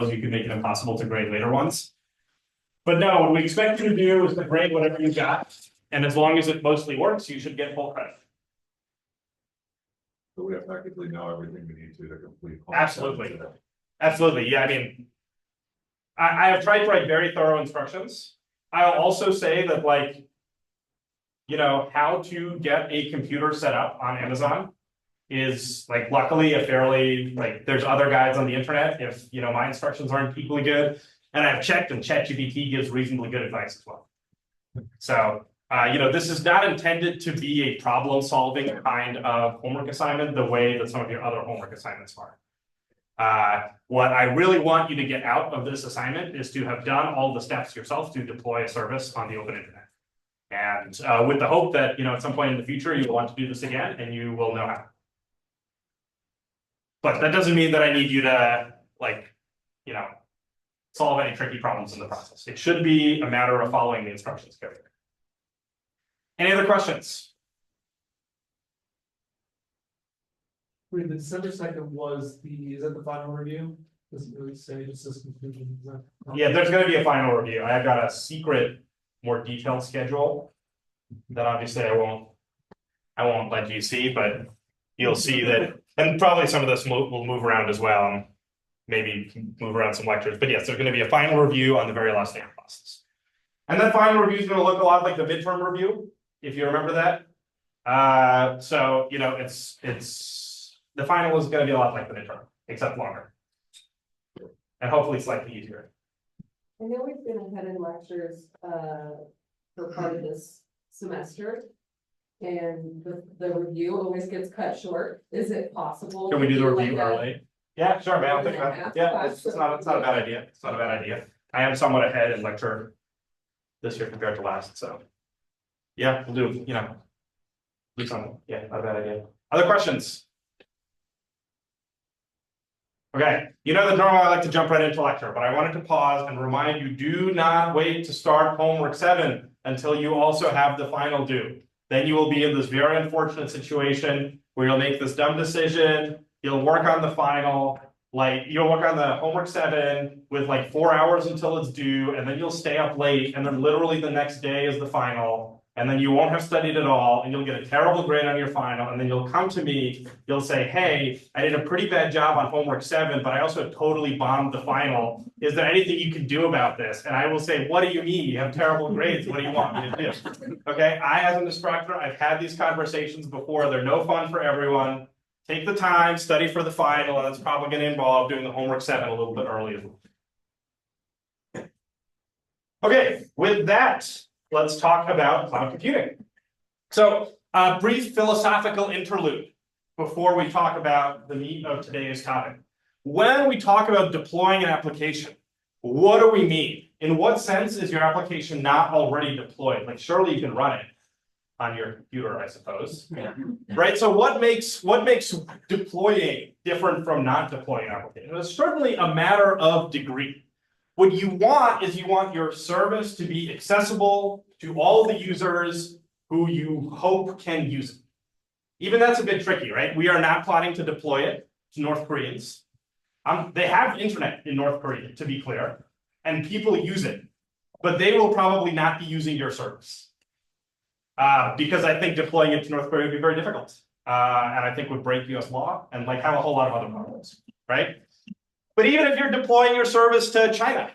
you could make it impossible to grade later ones. But no, what we expect you to do is to grade whatever you got, and as long as it mostly works, you should get full credit. So we effectively know everything we need to complete. Absolutely. Absolutely. Yeah, I mean, I have tried to write very thorough instructions. I'll also say that, like, you know, how to get a computer set up on Amazon is, like, luckily a fairly, like, there's other guides on the internet if, you know, my instructions aren't equally good. And I've checked, and ChatGPT gives reasonably good advice as well. So, you know, this is not intended to be a problem-solving kind of homework assignment the way that some of your other homework assignments are. What I really want you to get out of this assignment is to have done all the steps yourself to deploy a service on the open internet. And with the hope that, you know, at some point in the future, you will want to do this again and you will know how. But that doesn't mean that I need you to, like, you know, solve any tricky problems in the process. It should be a matter of following the instructions carefully. Any other questions? Wait, the December 2nd was is that the final review? Does it really say just this conclusion? Yeah, there's going to be a final review. I've got a secret, more detailed schedule that obviously I won't let you see, but you'll see that, and probably some of this will move around as well, and maybe move around some lectures. But yes, there's going to be a final review on the very last day of classes. And that final review is going to look a lot like the midterm review, if you remember that. So, you know, the final is going to be a lot like the midterm, except longer. And hopefully slightly easier. I know we've been ahead in lectures for part of this semester. And the review always gets cut short. Is it possible? Can we do the to review early? Yeah, sure, man. I'll think about it. Yeah, it's not a bad idea. It's not a bad idea. I am somewhat ahead in lecture this year compared to last, so. Yeah, we'll do, you know, do something. Yeah, not a bad idea. Other questions? Okay, you know that normally I like to jump right into lecture, but I wanted to pause and remind you, do not wait to start homework 7 until you also have the final due. Then you will be in this very unfortunate situation where you'll make this dumb decision, you'll work on the final, like you'll work on the homework 7 with like 4 hours until it's due, and then you'll stay up late, and then literally the next day is the final. And then you won't have studied at all, and you'll get a terrible grade on your final, and then you'll come to me, you'll say, hey, I did a pretty bad job on homework 7, but I also totally bombed the final. Is there anything you can do about this? And I will say, what do you mean? You have terrible grades, what do you want me to do? Okay, I as an instructor, I've had these conversations before, they're no fun for everyone. Take the time, study for the final, and it's probably gonna involve doing the homework 7 a little bit early as well. Okay, with that, let's talk about cloud computing. So, a brief philosophical interlude before we talk about the meat of today's topic. When we talk about deploying an application, what do we mean? In what sense is your application not already deployed? Like, surely you can run it on your computer, I suppose. Yeah. Right? So what makes deploying different from not deploying an application? It's certainly a matter of degree. What you want is you want your service to be accessible to all the users who you hope can use it. Even that's a bit tricky, right? We are not planning to deploy it to North Koreans. They have internet in North Korea, to be clear, and people use it, but they will probably not be using your service. Because I think deploying it to North Korea would be very difficult. And I think would break US law and like have a whole lot of other problems, right? But even if you're deploying your service to China,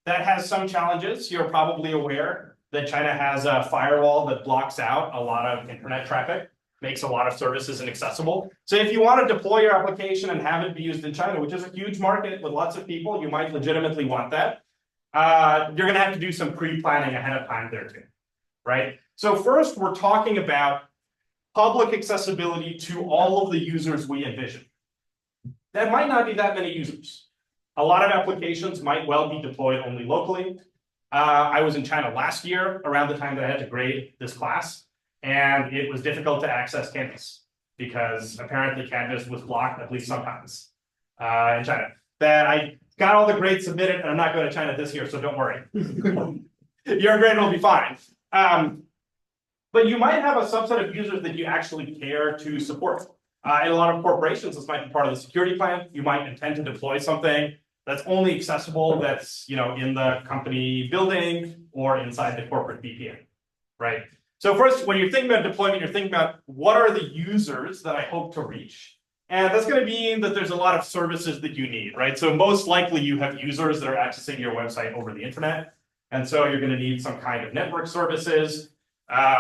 that has some challenges. You're probably aware that China has a firewall that blocks out a lot of internet traffic, makes a lot of services inaccessible. So if you want to deploy your application and have it be used in China, which is a huge market with lots of people, you might legitimately want that. You're going to have to do some pre-planning ahead of time there too, right? So first, we're talking about public accessibility to all of the users we envision. That might not be that many users. A lot of applications might well be deployed only locally. I was in China last year around the time that I had to grade this class, and it was difficult to access Canvas because apparently Canvas was blocked at least sometimes in China. That I got all the grades submitted, and I'm not going to China this year, so don't worry. Your grade will be fine. But you might have a subset of users that you actually care to support. In a lot of corporations, this might be part of the security plan. You might intend to deploy something That's only accessible that's, in the company building or inside the corporate VPN, right? So first, when you're thinking about deployment, you're thinking about what are the users that I hope to reach? And that's going to mean that there's a lot of services that you need, right? So most likely you have users that are accessing your website over the internet. And so you're going to need some kind of network services.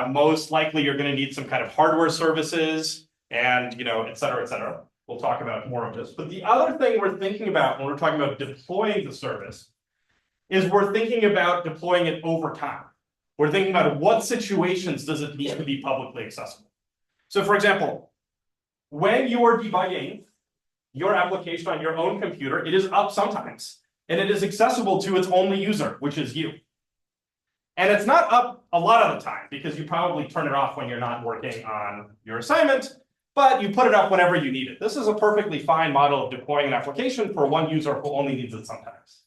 Most likely you're going to need some kind of hardware services and, et cetera, et cetera. We'll talk about more of this. But the other thing we're thinking about when we're talking about deploying the service is we're thinking about deploying it over time. We're thinking about what situations does it need to be publicly accessible. So for example, when you are debugging your application on your own computer, it is up sometimes, and it is accessible to its only user, which is you. And it's not up a lot of the time because you probably turn it off when you're not working on your assignment, but you put it up whenever you need it. This is a perfectly fine model of deploying an application for one user who only needs it sometimes.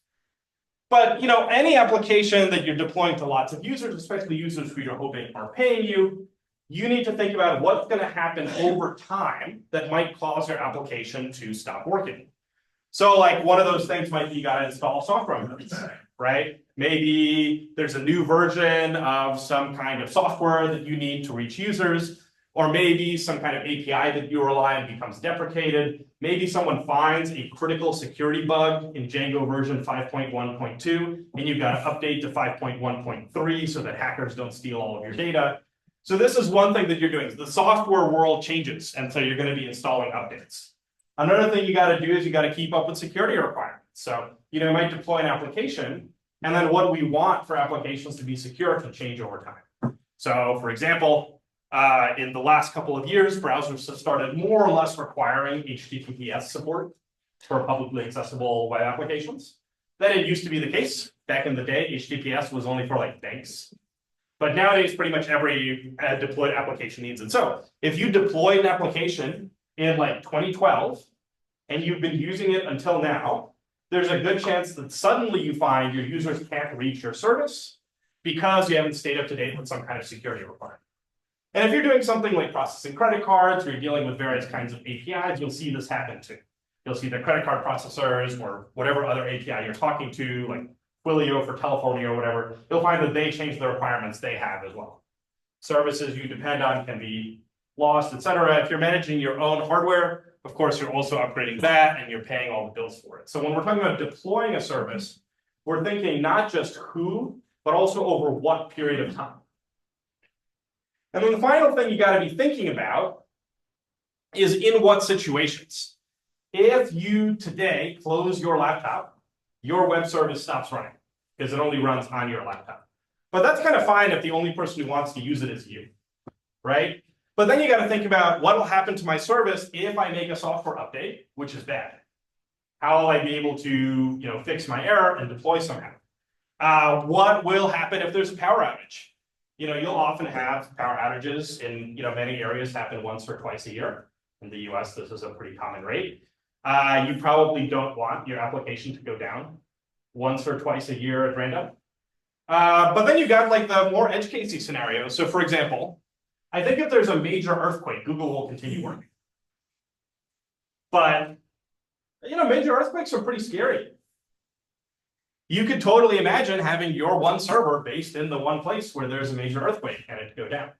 But any application that you're deploying to lots of users, especially users who you're hoping are paying you, you need to think about what's going to happen over time that might cause your application to stop working. So like one of those things might be you got to install software updates, right? Maybe there's a new version of some kind of software that you need to reach users, or maybe some kind of API that you rely on becomes deprecated. Maybe someone finds a critical security bug in Django version 5.1.2, and you've got to update to 5.1.3 so that hackers don't steal all of your data. So this is one thing that you're doing. The software world changes, and so you're going to be installing updates. Another thing you got to do is you got to keep up with security requirements. So you might deploy an application, and then what we want for applications to be secure can change over time. So for example, in the last couple of years, browsers have started more or less requiring HTTPS support for publicly accessible web applications. That it used to be the case. Back in the day, HTTPS was only for like banks. But nowadays, pretty much every deployed application needs it. So if you deploy an application in like 2012, and you've been using it until now, there's a good chance that suddenly you find your users can't reach your service because you haven't stayed up to date with some kind of security requirement. And if you're doing something like processing credit cards, or you're dealing with various kinds of APIs, you'll see this happen too. You'll see that credit card processors or whatever other API you're talking to, like Twilio for telephony or whatever, you'll find that they change the requirements they have as well. Services you depend on can be lost, et cetera. If you're managing your own hardware, of course, you're also upgrading that and you're paying all the bills for it. So when we're talking about deploying a service, we're thinking not just who, but also over what period of time. And then the final thing you got to be thinking about is in what situations. If you today close your laptop, your web service stops running because it only runs on your laptop. But that's kind of fine if the only person who wants to use it is you, right? But then you got to think about what will happen to my service if I make a software update, which is bad. How will I be able to fix my error and deploy somehow? What will happen if there's a power outage? You'll often have power outages in many areas happen once or twice a year. In the US, this is a pretty common rate. You probably don't want your application to go down once or twice a year at random. But then you got like the more edge casey scenario. So for example, I think if there's a major earthquake, Google will continue working. But major earthquakes are pretty scary. You could totally imagine having your one server based in the one place where there's a major earthquake and it go down.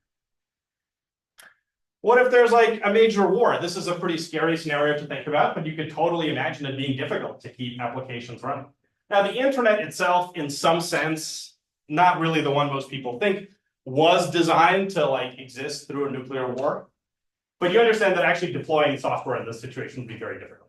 What if there's like a major war? This is a pretty scary scenario to think about, but you could totally imagine it being difficult to keep applications running. Now, the internet itself, in some sense, not really the one most people think, was designed to like exist through a nuclear war. But you understand that actually deploying software in this situation would be very difficult.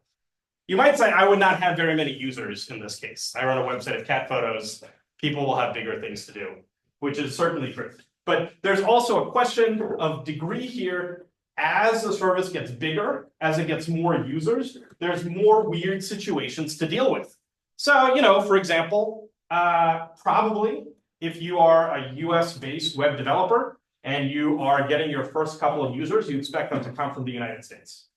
You might say, I would not have very many users in this case. I run a website of cat photos. People will have bigger things to do, which is certainly true. But there's also a question of degree here. As the service gets bigger, as it gets more users, there's more weird situations to deal with. So, for example, probably if you are a US-based web developer and you are getting your first couple of users, you expect them to come from the United States.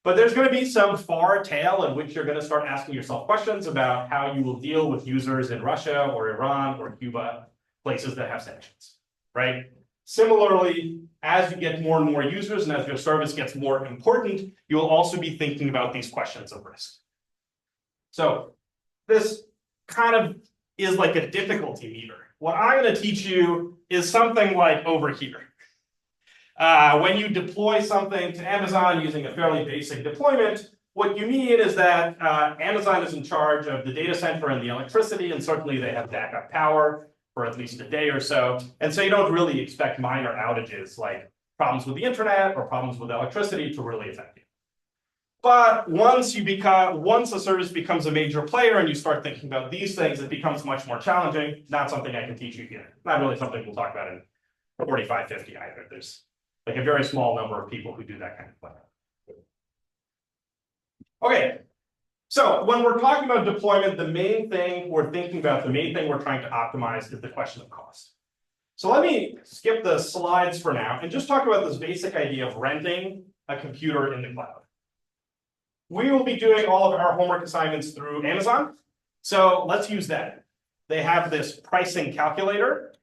But there's going to be some far tail in which you're going to start asking yourself questions about how you will deal with users in Russia or Iran or Cuba, places that have sanctions, right? Similarly, as you get more and more users and as your service gets more important, you'll also be thinking about these questions of risk. So this kind of is like a difficulty meter. What I'm going to teach you is something like over here. When you deploy something to Amazon using a fairly basic deployment, what you mean is that Amazon is in charge of the data center and the electricity, and certainly they have backup power for at least a day or so. And so you don't really expect minor outages like problems with the internet or problems with electricity to really affect you. But once a service becomes a major player and you start thinking about these things, it becomes much more challenging. Not something I can teach you here. Not really something we'll talk about in 45, 50 either. There's like a very small number of people who do that kind of thing. Okay, so when we're talking about deployment, the main thing we're thinking about, the main thing we're trying to optimize is the question of cost. So let me skip the slides for now and just talk about this basic idea of renting a computer in the cloud. We will be doing all of our homework assignments through Amazon. So let's use that. They have this pricing calculator,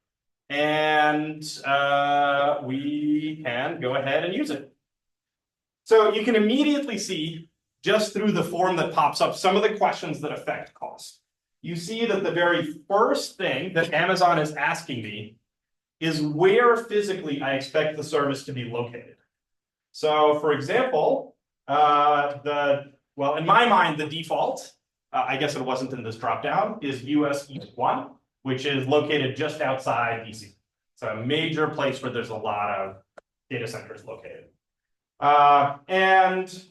and we can go ahead and use it. So you can immediately see, just through the form that pops up, some of the questions that affect cost. You see that the very first thing that Amazon is asking me is where physically I expect the service to be located. So for example, well, in my mind, the default, I guess it wasn't in this dropdown, is US East 1, which is located just outside DC. So a major place where there's a lot of data centers located. And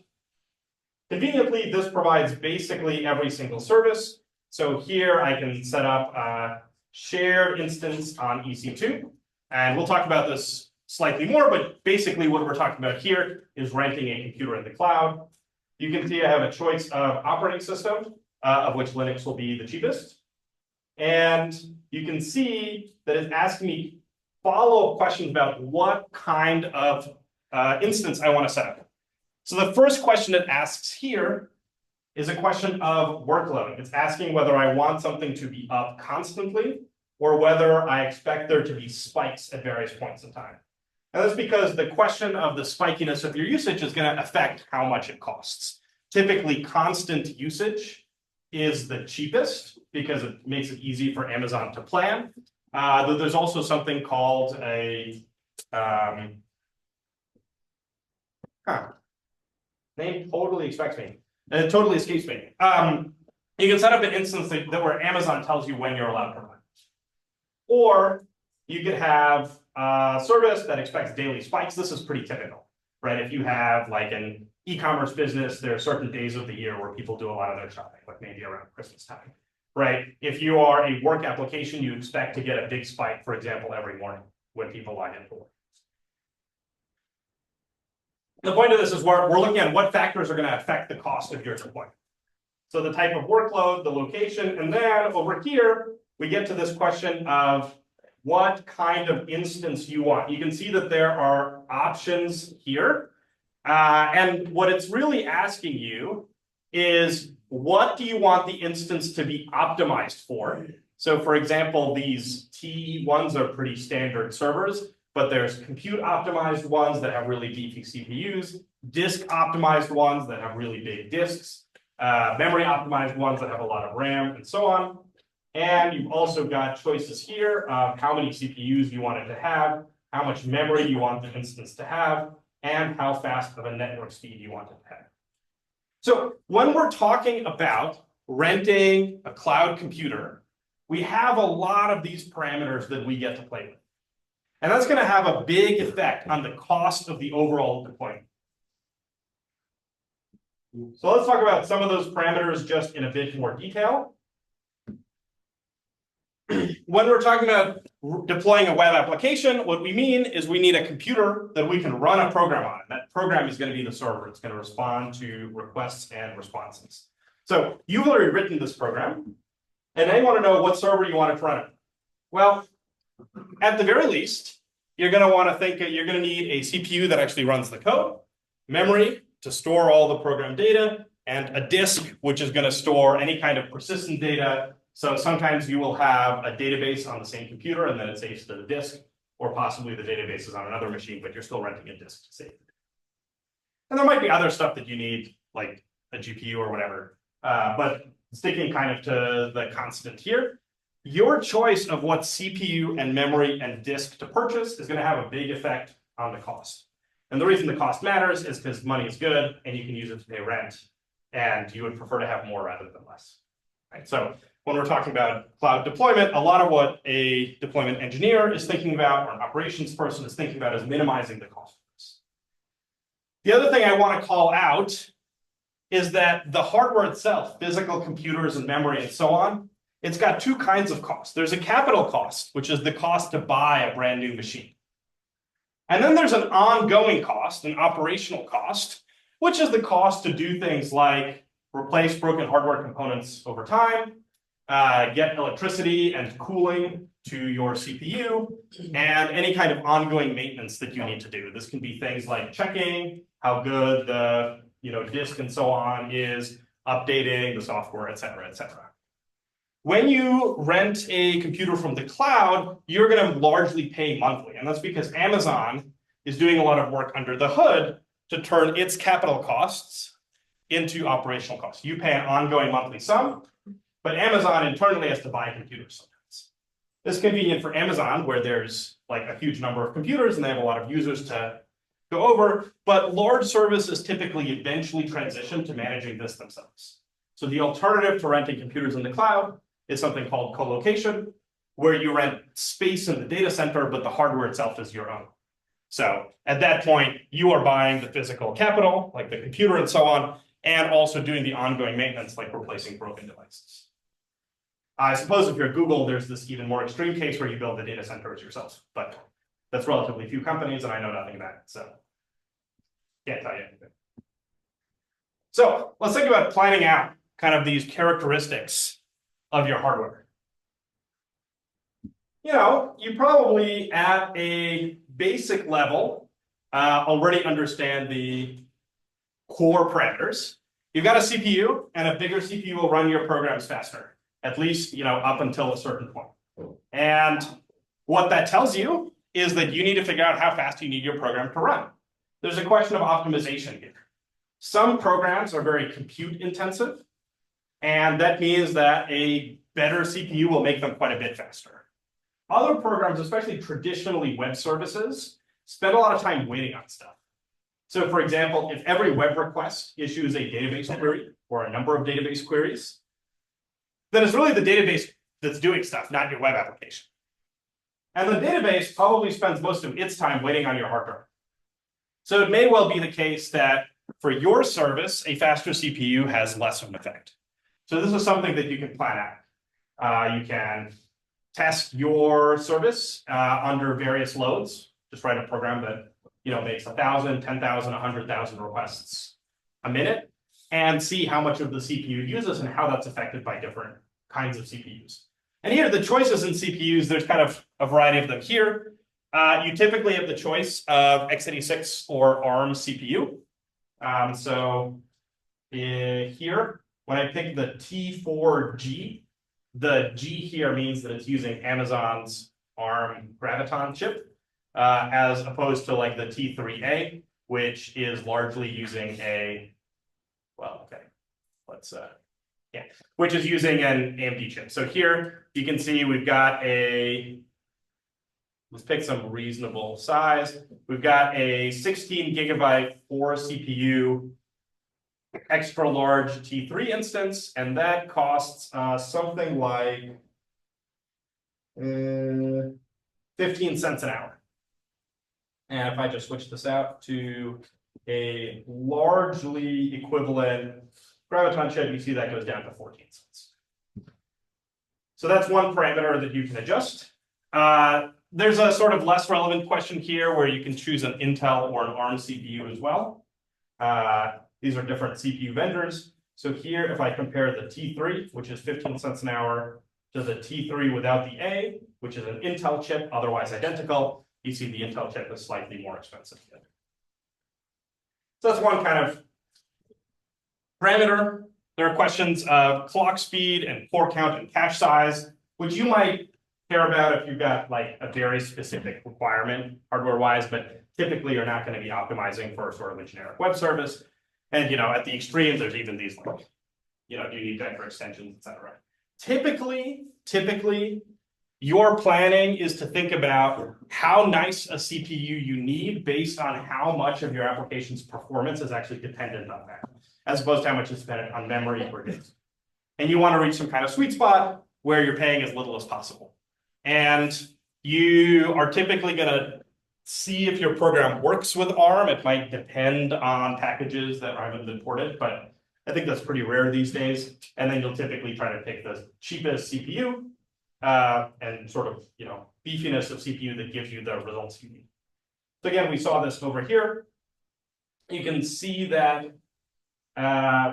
conveniently, this provides basically every single service. So here I can set up a shared instance on EC2. And we'll talk about this slightly more, but basically what we're talking about here is renting a computer in the cloud. You can see I have a choice of operating system, of which Linux will be the cheapest. And you can see that it's asking me follow-up questions about what kind of instance I want to set up. So the first question it asks here is a question of workload. It's asking whether I want something to be up constantly or whether I expect there to be spikes at various points in time. And that's because the question of the spikiness of your usage is going to affect how much it costs. Typically, constant usage is the cheapest because it makes it easy for Amazon to plan. Though there's also something called a name totally escapes me. You can set up an instance that where Amazon tells you when you're allowed to run. Or you could have a service that expects daily spikes. This is pretty typical, right? If you have like an e-commerce business, there are certain days of the year where people do a lot of their shopping, like maybe around Christmas time, right? If you are a work application, you expect to get a big spike, for example, every morning when people log in for work. The point of this is we're looking at what factors are going to affect the cost of your deployment. So the type of workload, the location, and then over here, we get to this question of what kind of instance you want. You can see that there are options here. And what it's really asking you is, what do you want the instance to be optimized for? So for example, these T1s are pretty standard servers, but there's compute optimized ones that have really beefy CPUs, disk optimized ones that have really big disks, memory optimized ones that have a lot of RAM, and so on. And you've also got choices here of how many CPUs you want it to have, how much memory you want the instance to have, and how fast of a network speed you want it to have. So when we're talking about renting a cloud computer, we have a lot of these parameters that we get to play with. And that's going to have a big effect on the cost of the overall deployment. So let's talk about some of those parameters just in a bit more detail. When we're talking about deploying a web application, what we mean is we need a computer that we can run a program on. That program is going to be the server. It's going to respond to requests and responses. So you've already written this program, and now you want to know what server you want it to run it. Well, at the very least, you're going to want to think that you're going to need a CPU that actually runs the code, memory to store all the program data, and a disk, which is going to store any kind of persistent data. So sometimes you will have a database on the same computer and then it saves to the disk, or possibly the database is on another machine, but you're still renting a disk to save it. And there might be other stuff that you need, like a GPU or whatever. But sticking kind of to the constant here, your choice of what CPU and memory and disk to purchase is going to have a big effect on the cost. And the reason the cost matters is because money is good and you can use it to pay rent, and you would prefer to have more rather than less. Right? So when we're talking about cloud deployment, a lot of what a deployment engineer is thinking about, or an operations person is thinking about, is minimizing the cost. The other thing I want to call out is that the hardware itself, physical computers and memory and so on, it's got two kinds of costs. There's a capital cost, which is the cost to buy a brand new machine. And then there's an ongoing cost, an operational cost, which is the cost to do things like replace broken hardware components over time, get electricity and cooling to your CPU, and any kind of ongoing maintenance that you need to do. This can be things like checking how good the disk and so on is, updating the software, et cetera, et cetera. When you rent a computer from the cloud, you're going to largely pay monthly. And that's because Amazon is doing a lot of work under the hood to turn its capital costs into operational costs. You pay an ongoing monthly sum, but Amazon internally has to buy computers sometimes. This is convenient for Amazon, where there's like a huge number of computers and they have a lot of users to go over, but large services typically eventually transition to managing this themselves. So the alternative to renting computers in the cloud is something called co-location, where you rent space in the data center, but the hardware itself is your own. So at that point, you are buying the physical capital, like the computer and so on, and also doing the ongoing maintenance, like replacing broken devices. I suppose if you're Google, there's this even more extreme case where you build the data centers yourself, but that's relatively few companies, and I know nothing about it, so can't tell you anything. So let's think about planning out kind of these characteristics of your hardware. You probably at a basic level already understand the core parameters. You've got a CPU, and a bigger CPU will run your programs faster, at least up until a certain point. And what that tells you is that you need to figure out how fast you need your program to run. There's a question of optimization here. Some programs are very compute intensive, and that means that a better CPU will make them quite a bit faster. Other programs, especially traditionally web services, spend a lot of time waiting on stuff. So for example, if every web request issues a database query or a number of database queries, then it's really the database that's doing stuff, not your web application. And the database probably spends most of its time waiting on your hard drive. So it may well be the case that for your service, a faster CPU has less of an effect. So this is something that you can plan out. You can test your service under various loads. Just write a program that makes 1,000, 10,000, 100,000 requests a minute, and see how much of the CPU uses and how that's affected by different kinds of CPUs. And here, the choices in CPUs, there's kind of a variety of them here. You typically have the choice of x86 or ARM CPU. Here, when I pick the T4G, the G here means that it's using Amazon's ARM Graviton chip, as opposed to like the T3A, which is largely using which is using an AMD chip. So here you can see we've got let's pick some reasonable size. We've got a 16 gigabyte 4 CPU extra large T3 instance, and that costs something like 15 cents an hour. And if I just switch this out to a largely equivalent Graviton chip, you see that goes down to 14 cents. So that's one parameter that you can adjust. There's a sort of less relevant question here where you can choose an Intel or an ARM CPU as well. These are different CPU vendors. So here, if I compare the T3, which is 15 cents an hour, to the T3 without the A, which is an Intel chip, otherwise identical, you see the Intel chip is slightly more expensive. So that's one kind of parameter. There are questions of clock speed and core count and cache size, which you might care about if you've got like a very specific requirement hardware-wise, but typically you're not going to be optimizing for sort of a generic web service. And at the extremes, there's even these like you know, do you need vector extensions, et cetera. Typically, your planning is to think about how nice a CPU you need based on how much of your application's performance is actually dependent on that, as opposed to how much is dependent on memory or disk. And you want to reach some kind of sweet spot where you're paying as little as possible. And you are typically going to see if your program works with ARM. It might depend on packages that haven't been ported, but I think that's pretty rare these days. And then you'll typically try to pick the cheapest CPU and sort of, you know, beefiness of CPU that gives you the results you need. So again, we saw this over here. You can see that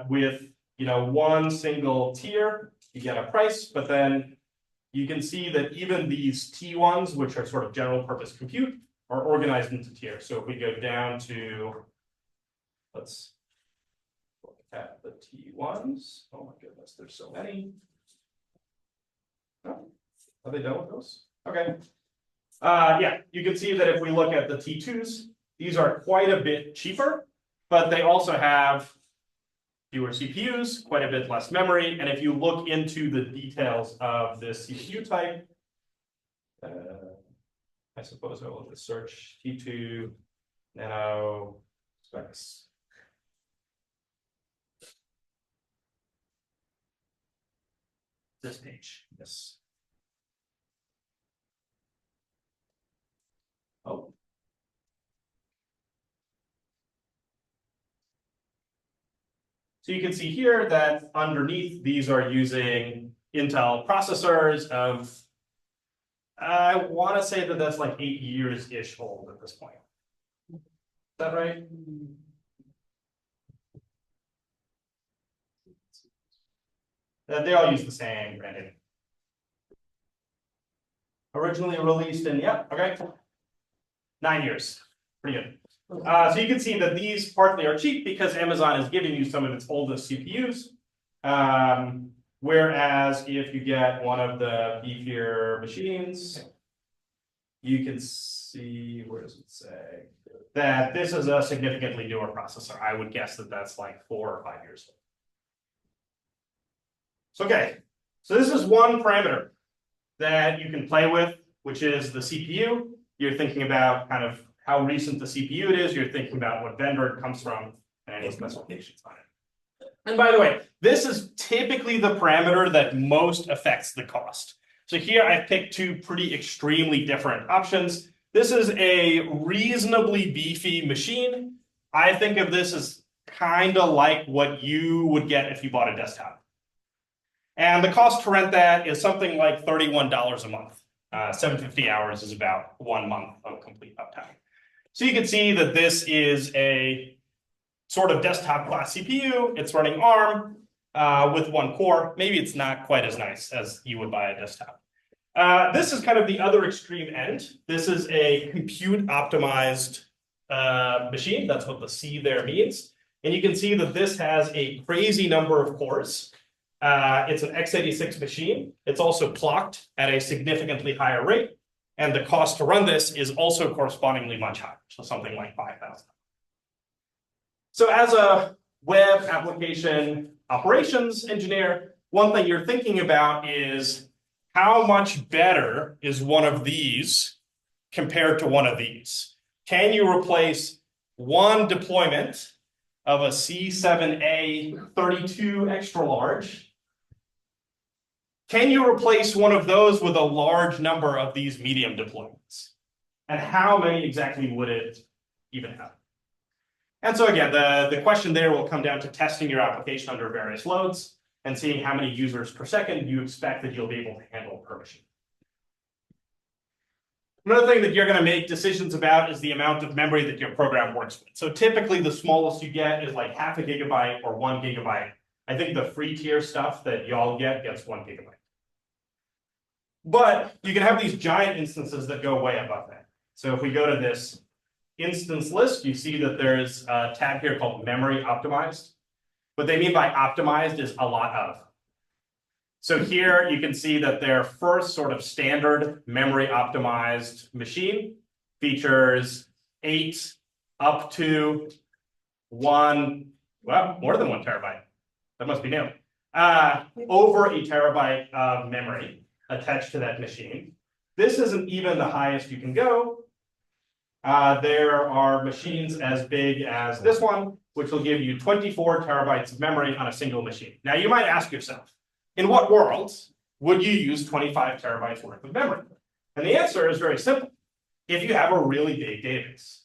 with, you know, one single tier, you get a price, but then you can see that even these T1s, which are sort of general purpose compute, are organized into tiers. So if we go down to, let's look at the T1s. Oh my goodness, there's so many. Oh, are they done with those? Okay. Yeah, you can see that if we look at the T2s, these are quite a bit cheaper, but they also have fewer CPUs, quite a bit less memory. And if you look into the details of this CPU type, I suppose I will just search T2 nano specs. This page, yes. Oh. So you can see here that underneath these are using Intel processors of, I want to say that that's like 8 years-ish old at this point. Is that right? They all use the same branding. Originally released in, yeah, okay. 9 years, pretty good. So you can see that these partly are cheap because Amazon is giving you some of its oldest CPUs. Whereas if you get one of the beefier machines, you can see, where does it say? That this is a significantly newer processor. I would guess that that's like 4 or 5 years old. So, okay, so this is one parameter that you can play with, which is the CPU. You're thinking about kind of how recent the CPU it is. You're thinking about what vendor it comes from and any specifications on it. And by the way, this is typically the parameter that most affects the cost. So here I've picked two pretty extremely different options. This is a reasonably beefy machine. I think of this as kind of like what you would get if you bought a desktop. And the cost to rent that is something like $31 a month. 750 hours is about 1 month of complete uptime. So you can see that this is a sort of desktop class CPU. It's running ARM with 1 core. Maybe it's not quite as nice as you would buy a desktop. This is kind of the other extreme end. This is a compute optimized machine. That's what the C there means. And you can see that this has a crazy number of cores. It's an x86 machine. It's also clocked at a significantly higher rate. And the cost to run this is also correspondingly much higher. So something like $5,000. So as a web application operations engineer, one thing you're thinking about is how much better is one of these compared to one of these? Can you replace one deployment of a C7A 32 extra large? Can you replace one of those with a large number of these medium deployments? And how many exactly would it even have? And so again, the question there will come down to testing your application under various loads and seeing how many users per second you expect that you'll be able to handle per machine. Another thing that you're going to make decisions about is the amount of memory that your program works with. So typically the smallest you get is like 0.5 GB or 1 GB. I think the free tier stuff that y'all get gets 1 GB. But you can have these giant instances that go way above that. So if we go to this instance list, you see that there's a tab here called memory optimized. What they mean by optimized is a lot of. So here you can see that their first sort of standard memory optimized machine features 8 up to 1, well, more than 1 terabyte. That must be new. over a terabyte of memory attached to that machine. This isn't even the highest you can go. There are machines as big as this one, which will give you 24 terabytes of memory on a single machine. Now you might ask yourself, in what world would you use 25 terabytes worth of memory? And the answer is very simple. If you have a really big database.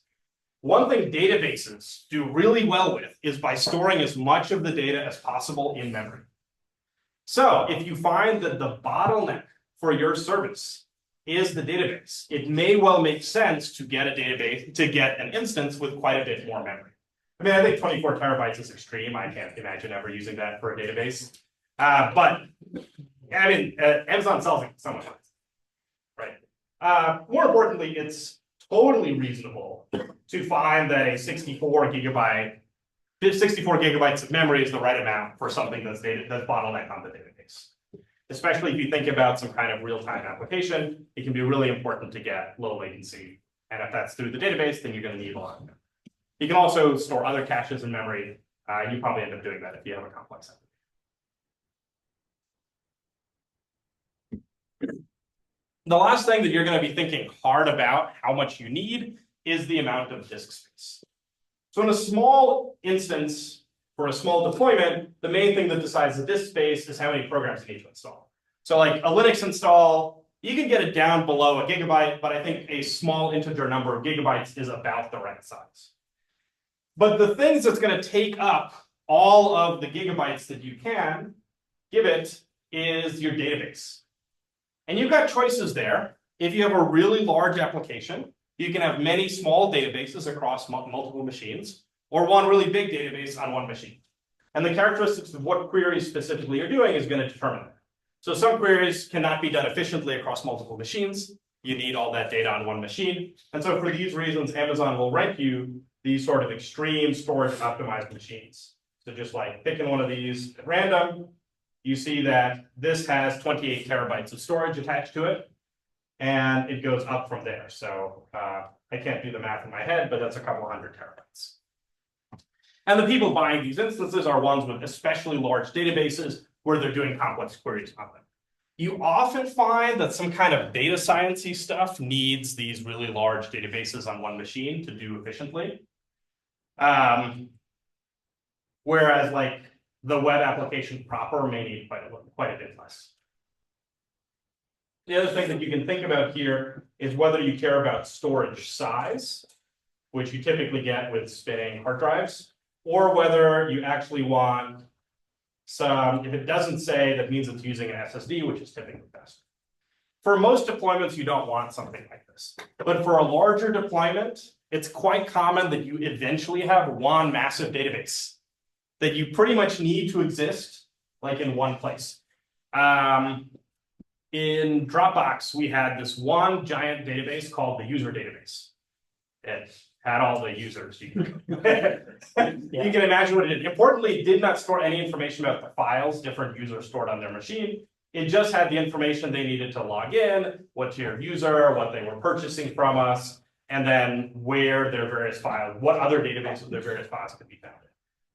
One thing databases do really well with is by storing as much of the data as possible in memory. So if you find that the bottleneck for your service is the database, it may well make sense to get a database, to get an instance with quite a bit more memory. I mean, I think 24 terabytes is extreme. I can't imagine ever using that for a database. But I mean, Amazon sells it somewhat, right? More importantly, it's totally reasonable to find that a 64 gigabytes of memory is the right amount for something that's bottleneck on the database. Especially if you think about some kind of real-time application, it can be really important to get low latency. And if that's through the database, then you're going to need a lot of memory. You can also store other caches in memory. You probably end up doing that if you have a complex application. The last thing that you're going to be thinking hard about how much you need is the amount of disk space. So in a small instance, for a small deployment, the main thing that decides the disk space is how many programs you need to install. So like a Linux install, you can get it down below a gigabyte, but I think a small integer number of gigabytes is about the right size. But the things that's going to take up all of the gigabytes that you can give it is your database. And you've got choices there. If you have a really large application, you can have many small databases across multiple machines, or one really big database on one machine. And the characteristics of what queries specifically you're doing is going to determine that. So some queries cannot be done efficiently across multiple machines. You need all that data on one machine. And so for these reasons, Amazon will rank you these sort of extreme storage optimized machines. So just like picking one of these at random, you see that this has 28 terabytes of storage attached to it, and it goes up from there. So I can't do the math in my head, but that's a couple hundred terabytes. And the people buying these instances are ones with especially large databases where they're doing complex queries on them. You often find that some kind of data science-y stuff needs these really large databases on one machine to do efficiently. Whereas like the web application proper may need quite a bit less. The other thing that you can think about here is whether you care about storage size, which you typically get with spinning hard drives, or whether you actually want some, if it doesn't say, that means it's using an SSD, which is typically best. For most deployments, you don't want something like this. But for a larger deployment, it's quite common that you eventually have one massive database that you pretty much need to exist like in one place. In Dropbox, we had this one giant database called the user database. It had all the users. You can imagine what it did. Importantly, it did not store any information about the files different users stored on their machine. It just had the information they needed to log in, what tier of user, what they were purchasing from us, and then where their various files, what other databases their various files could be found in.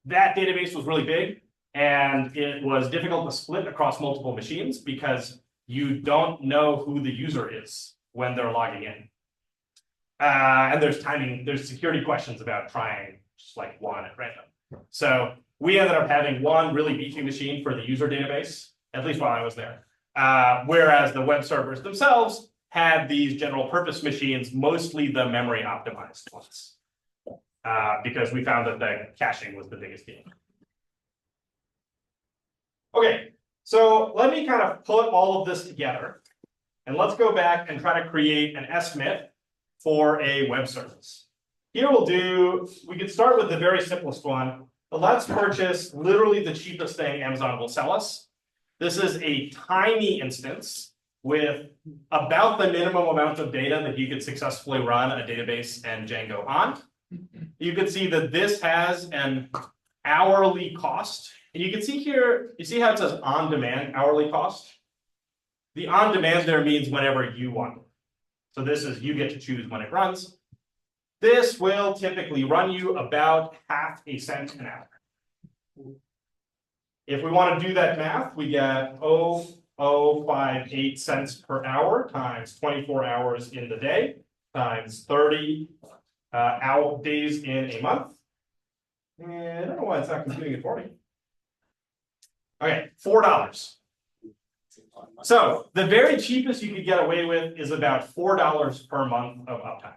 That database was really big, and it was difficult to split across multiple machines because you don't know who the user is when they're logging in. And there's security questions about trying just like one at random. So we ended up having one really beefy machine for the user database, at least while I was there. Whereas the web servers themselves had these general purpose machines, mostly the memory optimized ones. Because we found that the caching was the biggest deal. Okay, so let me kind of put all of this together, and let's go back and try to create an estimate for a web service. Here we could start with the very simplest one. Let's purchase literally the cheapest thing Amazon will sell us. This is a tiny instance with about the minimum amount of data that you could successfully run a database and Django on. You can see that this has an hourly cost. And you can see here, you see how it says on-demand hourly cost? The on-demand there means whenever you want it. So this is, you get to choose when it runs. This will typically run you about 0.5 cents an hour. If we want to do that math, we get 0.0058 cents per hour times 24 hours in the day times 30 days in a month. And I don't know why it's not computing it for me. Okay, $4. So the very cheapest you could get away with is about $4 per month of uptime.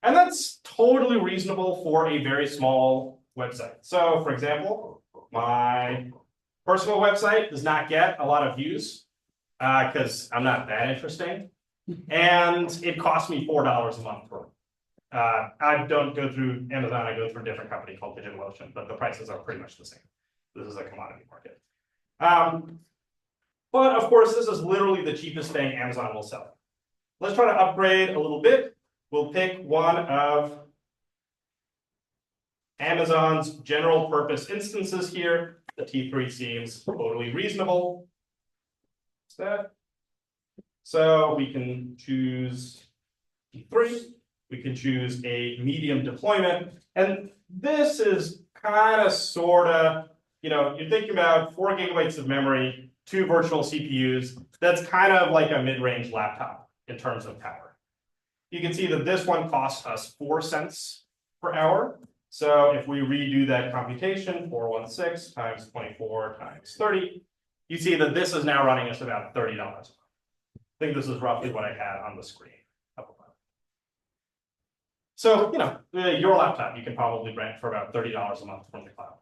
And that's totally reasonable for a very small website. So for example, my personal website does not get a lot of views because I'm not that interesting. And it costs me $4 a month for it. I don't go through Amazon, I go through a different company called DigitalOcean, but the prices are pretty much the same. This is a commodity market. But of course, this is literally the cheapest thing Amazon will sell. Let's try to upgrade a little bit. We'll pick one of Amazon's general purpose instances here. The T3 seems totally reasonable. What's that? So we can choose T3. We can choose a medium deployment. And this is kind of, sort of, you're thinking about 4 gigabytes of memory, 2 virtual CPUs. That's kind of like a mid-range laptop in terms of power. You can see that this one costs us 4 cents per hour. So if we redo that computation, 416 times 24 times 30, you see that this is now running us about $30 a month. I think this is roughly what I had on the screen. So, your laptop, you can probably rent for about $30 a month from the cloud.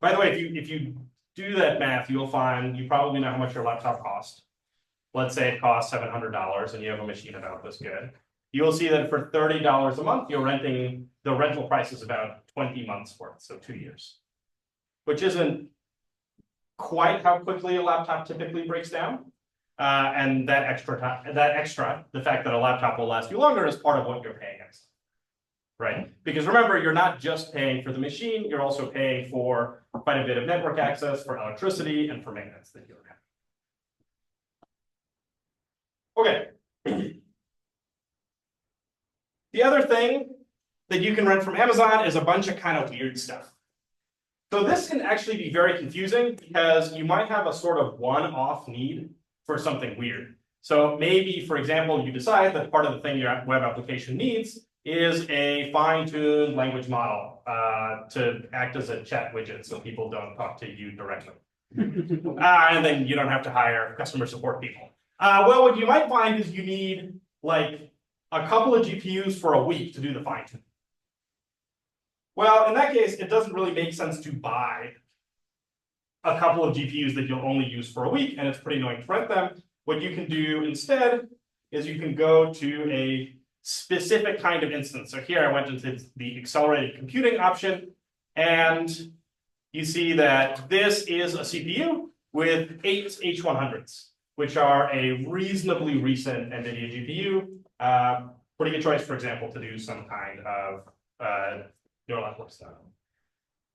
By the way, if you do that math, you'll find you probably know how much your laptop costs. Let's say it costs $700 and you have a machine about this good. You will see that for $30 a month, you're renting, the rental price is about 20 months worth, so 2 years. Which isn't quite how quickly a laptop typically breaks down. And that extra, the fact that a laptop will last you longer is part of what you're paying extra. Right? Because remember, you're not just paying for the machine, you're also paying for quite a bit of network access, for electricity, and for maintenance that you have. Okay. The other thing that you can rent from Amazon is a bunch of kind of weird stuff. So this can actually be very confusing because you might have a sort of one-off need for something weird. So maybe, for example, you decide that part of the thing your web application needs is a fine-tuned language model to act as a chat widget so people don't talk to you directly. And then you don't have to hire customer support people. Well, what you might find is you need like a couple of GPUs for a week to do the fine-tuning. Well, in that case, it doesn't really make sense to buy a couple of GPUs that you'll only use for a week, and it's pretty annoying to rent them. What you can do instead is you can go to a specific kind of instance. So here I went into the accelerated computing option, and you see that this is a CPU with 8 H100s, which are a reasonably recent NVIDIA GPU. Pretty good choice, for example, to do some kind of neural network stuff.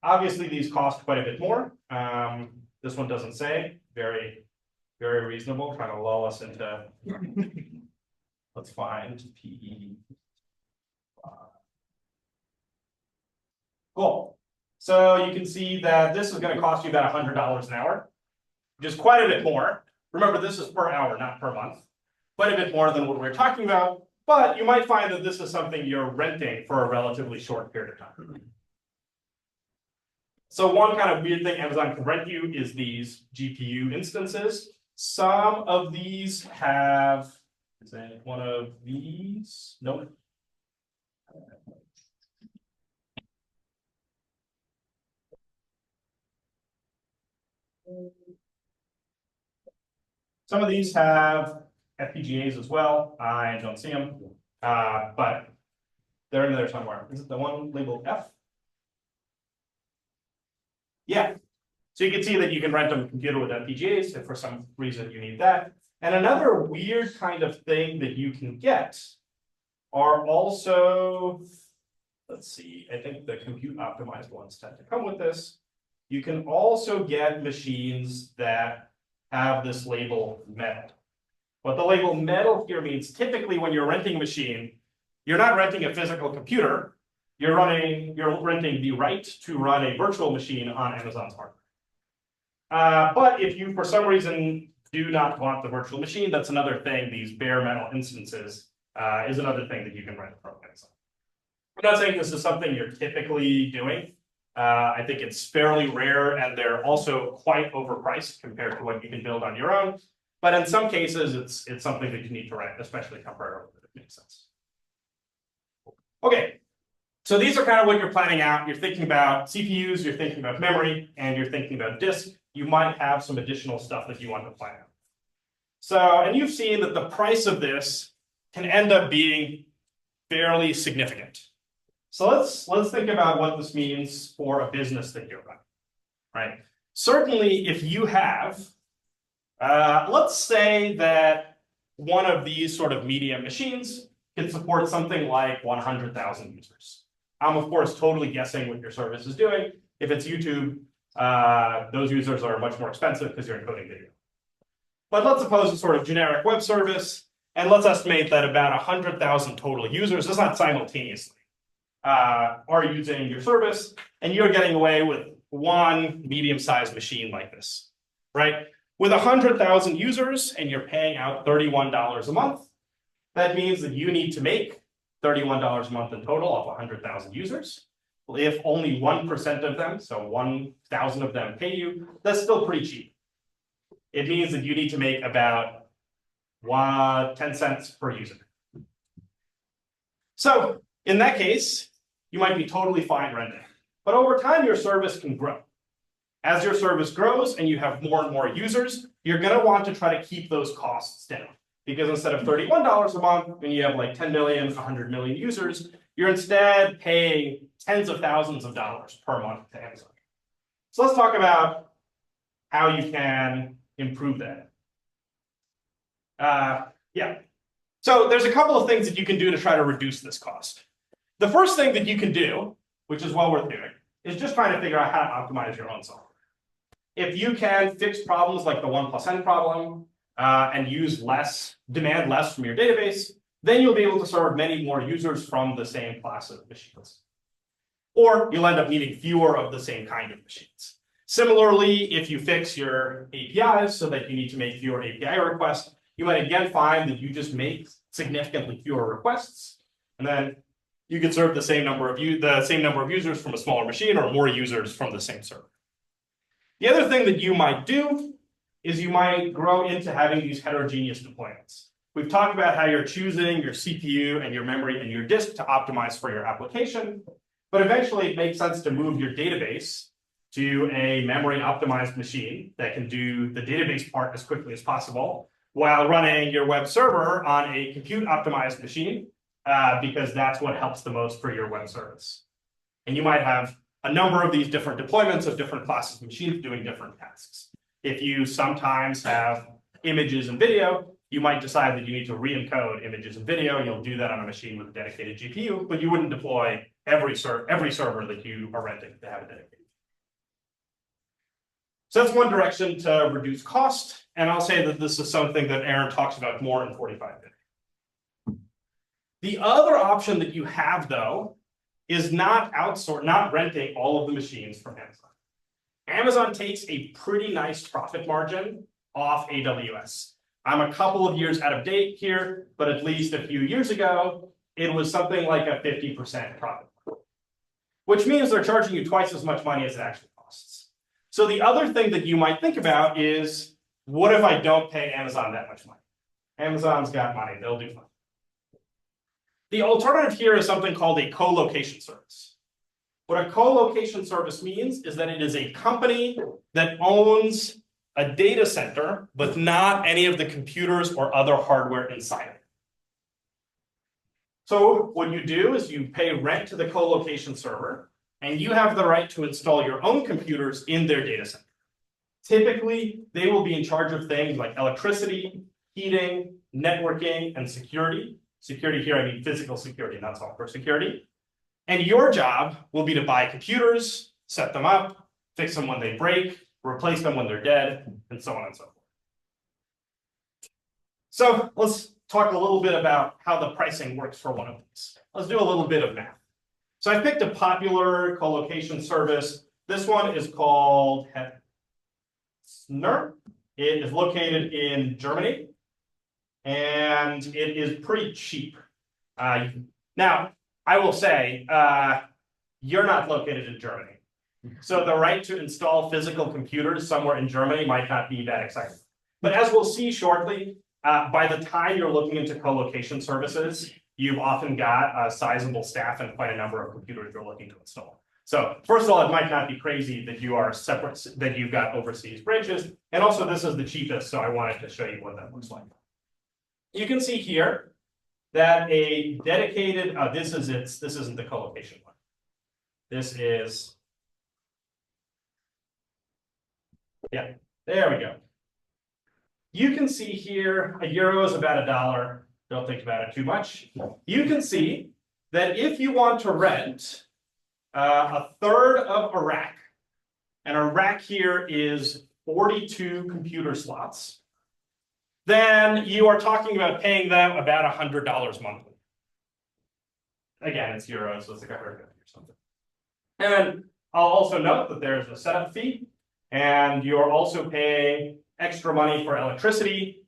Obviously, these cost quite a bit more. This one doesn't say. Very, very reasonable. Trying to lull us into. Let's find PE. Cool. So you can see that this is going to cost you about $100 an hour, which is quite a bit more. Remember, this is per hour, not per month. Quite a bit more than what we're talking about. But you might find that this is something you're renting for a relatively short period of time. So one kind of weird thing Amazon can rent you is these GPU instances. Some of these have, is that one of these? Nope. Some of these have FPGAs as well. I don't see them, but they're in there somewhere. Is it the one labeled F? Yeah. So you can see that you can rent a computer with FPGAs if for some reason you need that. And another weird kind of thing that you can get are also, let's see, I think the compute optimized ones tend to come with this. You can also get machines that have this label metal. What the label metal here means, typically when you're renting a machine, you're not renting a physical computer, you're renting the right to run a virtual machine on Amazon's hardware. But if you, for some reason, do not want the virtual machine, that's another thing. These bare metal instances is another thing that you can rent from Amazon. I'm not saying this is something you're typically doing. I think it's fairly rare, and they're also quite overpriced compared to what you can build on your own. But in some cases, it's something that you need to rent, especially temporarily, if it makes sense. Okay, so these are kind of what you're planning out. You're thinking about CPUs, you're thinking about memory, and you're thinking about disk. You might have some additional stuff that you want to plan out. So, and you've seen that the price of this can end up being fairly significant. So let's think about what this means for a business that you're running, right? Certainly, if you have, let's say that one of these sort of medium machines can support something like 100,000 users. I'm of course totally guessing what your service is doing. If it's YouTube, those users are much more expensive because you're encoding video. But let's suppose a sort of generic web service, and let's estimate that about 100,000 total users, that's not simultaneously, are using your service, and you're getting away with one medium-sized machine like this, right? With 100,000 users and you're paying out $31 a month, that means that you need to make $31 a month in total of 100,000 users. If only 1% of them, so 1,000 of them pay you, that's still pretty cheap. It means that you need to make about 10 cents per user. So in that case, you might be totally fine renting. But over time, your service can grow. As your service grows and you have more and more users, you're going to want to try to keep those costs down. Because instead of $31 a month, when you have like 10 million, 100 million users, you're instead paying tens of thousands of dollars per month to Amazon. So let's talk about how you can improve that. Yeah. So there's a couple of things that you can do to try to reduce this cost. The first thing that you can do, which is well worth doing, is just trying to figure out how to optimize your own software. If you can fix problems like the 1+n problem and demand less from your database, then you'll be able to serve many more users from the same class of machines. Or you'll end up needing fewer of the same kind of machines. Similarly, if you fix your APIs so that you need to make fewer API requests, you might again find that you just make significantly fewer requests, and then you can serve the same number of users from a smaller machine or more users from the same server. The other thing that you might do is you might grow into having these heterogeneous deployments. We've talked about how you're choosing your CPU and your memory and your disk to optimize for your application, but eventually it makes sense to move your database to a memory optimized machine that can do the database part as quickly as possible while running your web server on a compute optimized machine because that's what helps the most for your web service. And you might have a number of these different deployments of different classes of machines doing different tasks. If you sometimes have images and video, you might decide that you need to re-encode images and video. You'll do that on a machine with a dedicated GPU, but you wouldn't deploy every server that you are renting to have a dedicated. So that's one direction to reduce cost. And I'll say that this is something that Aaron talks about more in 45 minutes. The other option that you have, though, is not renting all of the machines from Amazon. Amazon takes a pretty nice profit margin off AWS. I'm a couple of years out of date here, but at least a few years ago, it was something like a 50% profit, which means they're charging you twice as much money as it actually costs. So the other thing that you might think about is, what if I don't pay Amazon that much money? Amazon's got money, they'll do fine. The alternative here is something called a co-location service. What a co-location service means is that it is a company that owns a data center, but not any of the computers or other hardware inside it. So what you do is you pay rent to the co-location server, and you have the right to install your own computers in their data center. Typically, they will be in charge of things like electricity, heating, networking, and security. Security here, I mean physical security, not software security. And your job will be to buy computers, set them up, fix them when they break, replace them when they're dead, and so on and so forth. So let's talk a little bit about how the pricing works for one of these. Let's do a little bit of math. So I picked a popular co-location service. This one is called It is located in Germany. And it is pretty cheap. Now, I will say, you're not located in Germany. So the right to install physical computers somewhere in Germany might not be that exciting. But as we'll see shortly, by the time you're looking into co-location services, you've often got a sizable staff and quite a number of computers you're looking to install. So first of all, it might not be crazy that you are separate, that you've got overseas branches. And also this is the cheapest, so I wanted to show you what that looks like. You can see here that a dedicated, this isn't the co-location one. This is, yeah, there we go. You can see here, a euro is about $1. Don't think about it too much. You can see that if you want to rent a third of a rack, and a rack here is 42 computer slots, then you are talking about paying them about $100 monthly. Again, it's euros, so it's like $150 or something. And I'll also note that there's a setup fee, and you're also paying extra money for electricity.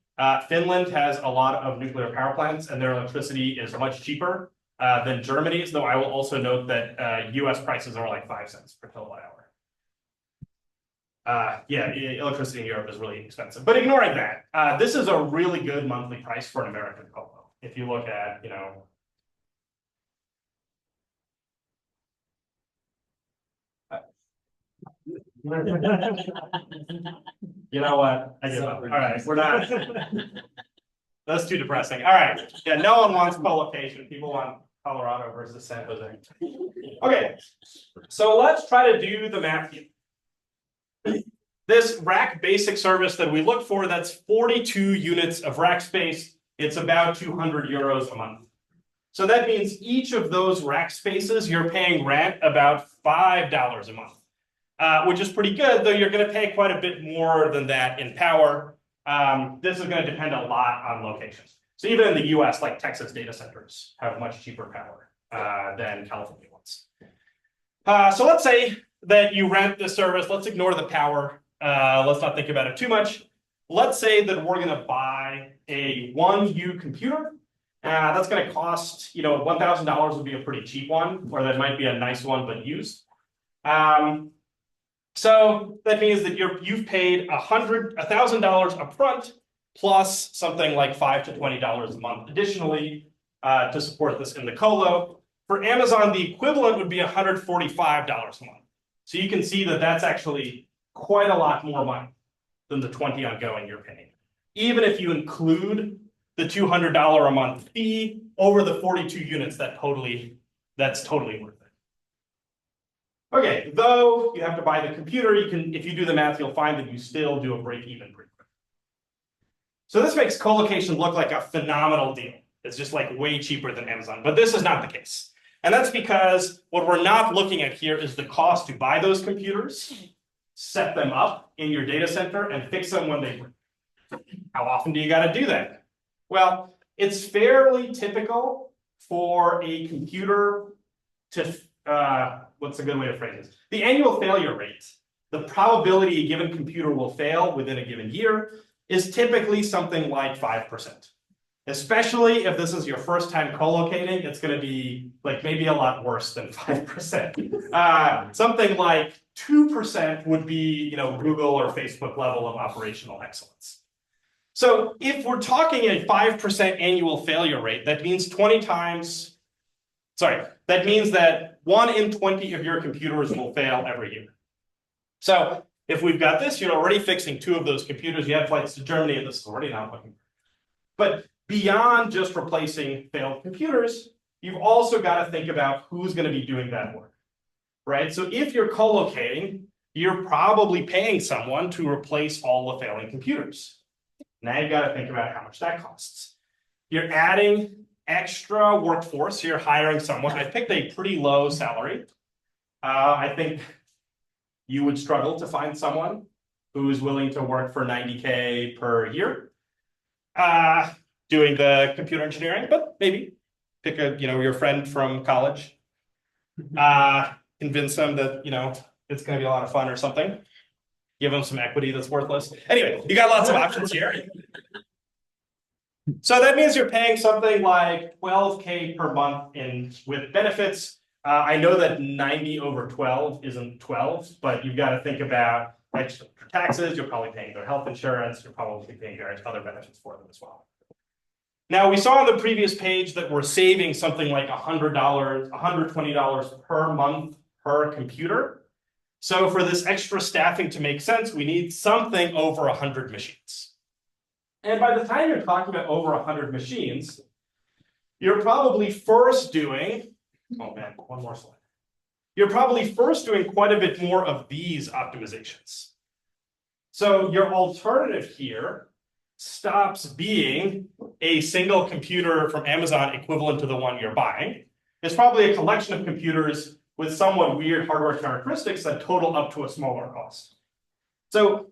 Finland has a lot of nuclear power plants, and their electricity is much cheaper than Germany's, though I will also note that US prices are like 5 cents per kilowatt hour. Yeah, electricity in Europe is really expensive. But ignoring that, this is a really good monthly price for an American colo. If you look at, you know, you know what? I give up. All right, we're not. That's too depressing. All right. Yeah, no one wants co-location. People want Colorado versus San Jose. Okay, so let's try to do the math here. This rack basic service that we look for, that's 42 units of rack space. It's about 200 euros a month. So that means each of those rack spaces, you're paying rent about $5 a month, which is pretty good, though you're going to pay quite a bit more than that in power. This is going to depend a lot on locations. So even in the US, like Texas data centers have much cheaper power than California ones. So let's say that you rent this service. Let's ignore the power. Let's not think about it too much. Let's say that we're going to buy a 1U computer. That's going to cost, you know, $1,000 would be a pretty cheap one, or that might be a nice one but used. So that means that you've paid $1,000 upfront plus something like $5 to $20 a month additionally to support this in the colo. For Amazon, the equivalent would be $145 a month. So you can see that that's actually quite a lot more money than the $20 ongoing you're paying. Even if you include the $200 a month fee over the 42 units, that's totally worth it. Okay, though you have to buy the computer, you can, if you do the math, you'll find that you still do a break even pretty quick. So this makes colocation look like a phenomenal deal. It's just like way cheaper than Amazon, but this is not the case. And that's because what we're not looking at here is the cost to buy those computers, set them up in your data center, and fix them when they break. How often do you got to do that? Well, it's fairly typical for a computer to, what's a good way to phrase this? The annual failure rate, the probability a given computer will fail within a given year, is typically something like 5%. Especially if this is your first time co-locating, it's going to be like maybe a lot worse than 5%. Something like 2% would be, you know, Google or Facebook level of operational excellence. So if we're talking a 5% annual failure rate, that means that means that 1 in 20 of your computers will fail every year. So if we've got this, you're already fixing 2 of those computers. You have flights to Germany, and this is already not looking. But beyond just replacing failed computers, you've also got to think about who's going to be doing that work, right? So if you're co-locating, you're probably paying someone to replace all the failing computers. Now you've got to think about how much that costs. You're adding extra workforce. You're hiring someone. I picked a pretty low salary. I think you would struggle to find someone who is willing to work for $90K per year doing the computer engineering, but maybe pick your friend from college, convince them that, it's going to be a lot of fun or something. Give them some equity that's worthless. Anyway, you got lots of options here. So that means you're paying something like 12K per month with benefits. I know that 90 over 12 isn't 12, but you've got to think about extra taxes. You're probably paying their health insurance. You're probably paying various other benefits for them as well. Now, we saw on the previous page that we're saving something like $100, $120 per month per computer. So for this extra staffing to make sense, we need something over 100 machines. And by the time you're talking about over 100 machines, you're probably first doing, oh man, one more slide. You're probably first doing quite a bit more of these optimizations. So your alternative here stops being a single computer from Amazon equivalent to the one you're buying. It's probably a collection of computers with somewhat weird hardware characteristics that total up to a smaller cost. So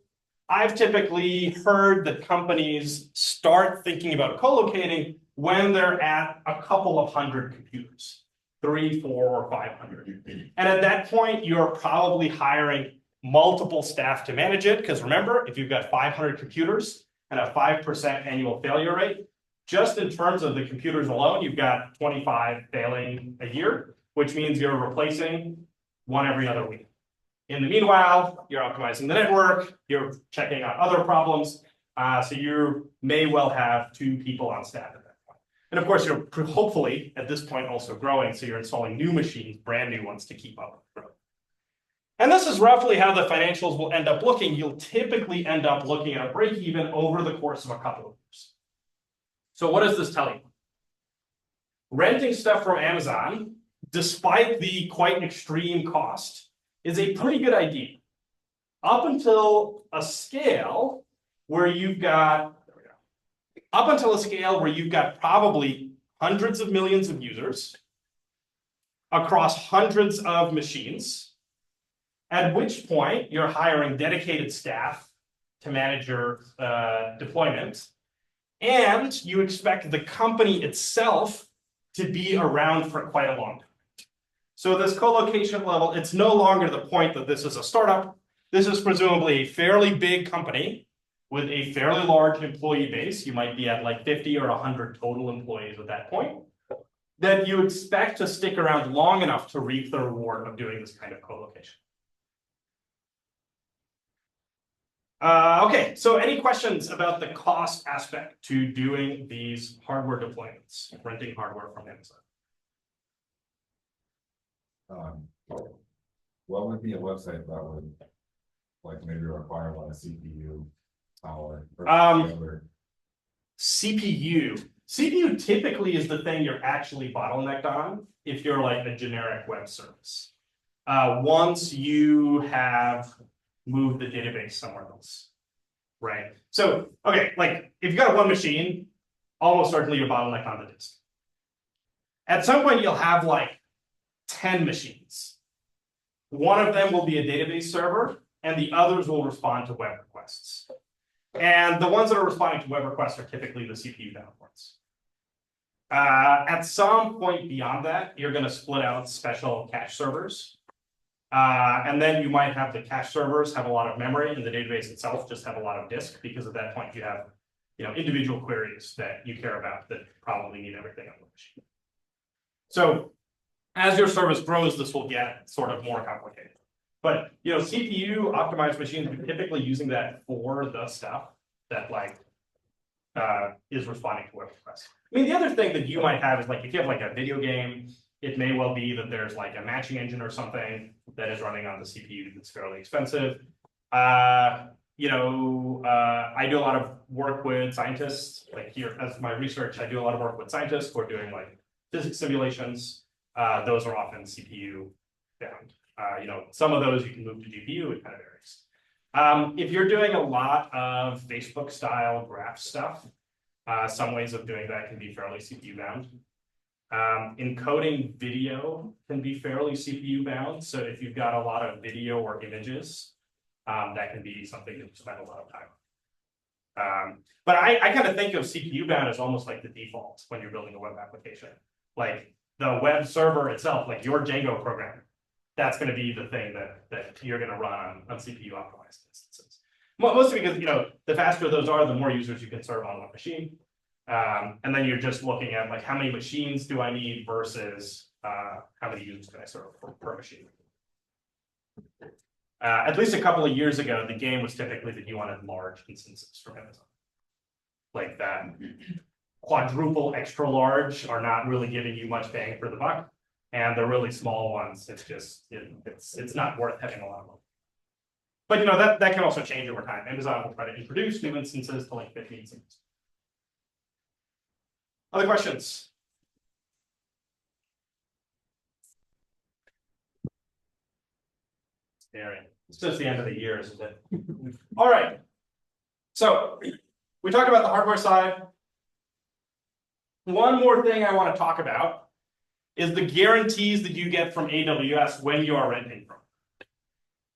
I've typically heard that companies start thinking about co-locating when they're at a couple of hundred computers, 300, 400, or 500. And at that point, you're probably hiring multiple staff to manage it. Because remember, if you've got 500 computers and a 5% annual failure rate, just in terms of the computers alone, you've got 25 failing a year, which means you're replacing one every other week. In the meanwhile, you're optimizing the network, you're checking out other problems, so you may well have 2 people on staff at that point. And of course, you're hopefully at this point also growing, so you're installing new machines, brand new ones to keep up with growth. And this is roughly how the financials will end up looking. You'll typically end up looking at a break even over the course of a couple of years. So what does this tell you? Renting stuff from Amazon, despite the quite extreme cost, is a pretty good idea. Up until a scale where you've got, probably hundreds of millions of users across hundreds of machines, at which point you're hiring dedicated staff to manage your deployment, and you expect the company itself to be around for quite a long time. So this co-location level, it's no longer the point that this is a startup. This is presumably a fairly big company with a fairly large employee base. You might be at like 50 or 100 total employees at that point, that you expect to stick around long enough to reap the reward of doing this kind of co-location. Okay, so any questions about the cost aspect to doing these hardware deployments, renting hardware from Amazon? What would be a website that would, like, maybe require a lot of CPU power? Or CPU typically is the thing you're actually bottlenecked on if you're like a generic web service. Once you have moved the database somewhere else, right? So, okay, like if you've got one machine, almost certainly you're bottlenecked on the disk. At some point, you'll have like 10 machines. One of them will be a database server, and the others will respond to web requests. And the ones that are responding to web requests are typically the CPU bound ones. At some point beyond that, you're going to split out special cache servers. And then you might have the cache servers have a lot of memory, and the database itself just have a lot of disk, because at that point you have, individual queries that you care about that probably need everything on the machine. So as your service grows, this will get sort of more complicated. But CPU optimized machines are typically using that for the stuff that is responding to web requests. I mean, the other thing that you might have is like if you have like a video game, it may well be that there's like a matching engine or something that is running on the CPU that's fairly expensive. I do a lot of work with scientists. Like here, as my research, I do a lot of work with scientists who are doing like physics simulations. Those are often CPU bound. Some of those you can move to GPU. It kind of varies. If you're doing a lot of Facebook style graph stuff, some ways of doing that can be fairly CPU bound. Encoding video can be fairly CPU bound. So if you've got a lot of video or images, that can be something that you spend a lot of time on. But I kind of think of CPU bound as almost like the default when you're building a web application. Like the web server itself, like your Django program, that's going to be the thing that you're going to run on CPU optimized instances. Mostly because, the faster those are, the more users you can serve on one machine. And then you're just looking at like, how many machines do I need versus, how many users can I serve per machine? At least a couple of years ago, the game was typically that you wanted large instances from Amazon. Like that quadruple extra large are not really giving you much bang for the buck. And the really small ones, it's just, it's not worth having a lot of them. But that can also change over time. Amazon will try to introduce new instances to like 15 instances. Other questions? Staring. It's just the end of the year, isn't it? All right. So we talked about the hardware side. One more thing I want to talk about is the guarantees that you get from AWS when you are renting from.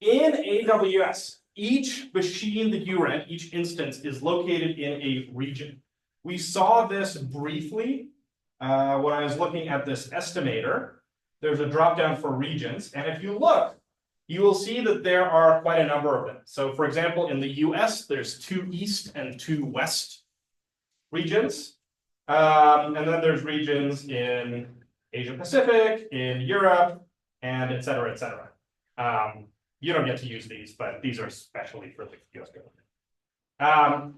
In AWS, each machine that you rent, each instance is located in a region. We saw this briefly when I was looking at this estimator. There's a drop down for regions, and if you look, you will see that there are quite a number of them. So for example, in the US, there's 2 East and 2 West regions. And then there's regions in Asia Pacific, in Europe, and et cetera, et cetera. You don't get to use these, but these are especially for the US government.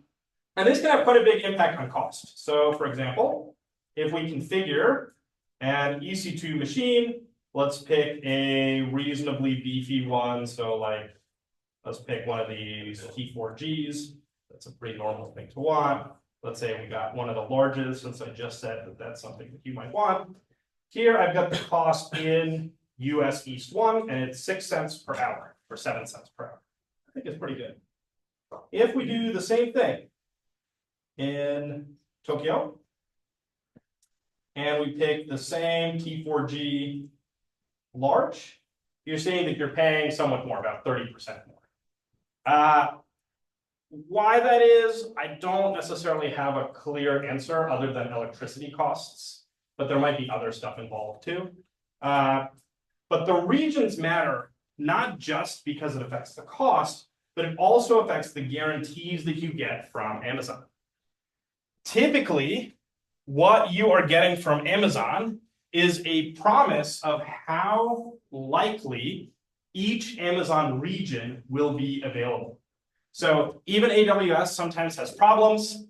And this can have quite a big impact on cost. So for example, if we configure an EC2 machine, let's pick a reasonably beefy one. So like, let's pick one of these T4Gs. That's a pretty normal thing to want. Let's say we got one of the largest, since I just said that that's something that you might want. Here I've got the cost in US East 1, and it's 6 cents per hour, or 7 cents per hour. I think it's pretty good. If we do the same thing in Tokyo, and we pick the same T4G large, you're seeing that you're paying somewhat more, about 30% more. Why that is, I don't necessarily have a clear answer other than electricity costs, but there might be other stuff involved too. But the regions matter not just because it affects the cost, but it also affects the guarantees that you get from Amazon. Typically, what you are getting from Amazon is a promise of how likely each Amazon region will be available. So even AWS sometimes has problems.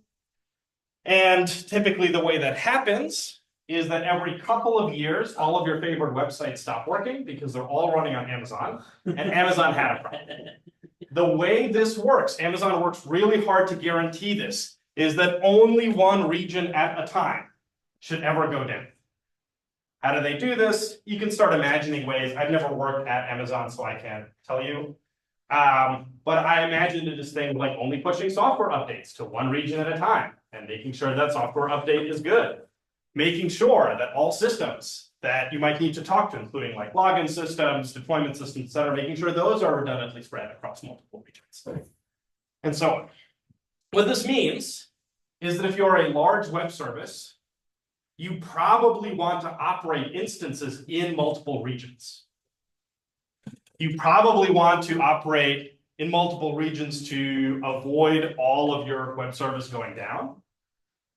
And typically the way that happens is that every couple of years, all of your favorite websites stop working because they're all running on Amazon, and Amazon had a problem. The way this works, Amazon works really hard to guarantee this, is that only one region at a time should ever go down. How do they do this? You can start imagining ways. I've never worked at Amazon, so I can't tell you. But I imagine it is things like only pushing software updates to one region at a time and making sure that software update is good. Making sure that all systems that you might need to talk to, including like login systems, deployment systems, et cetera, making sure those are redundantly spread across multiple regions. And so on. What this means is that if you're a large web service, you probably want to operate instances in multiple regions. You probably want to operate in multiple regions to avoid all of your web service going down.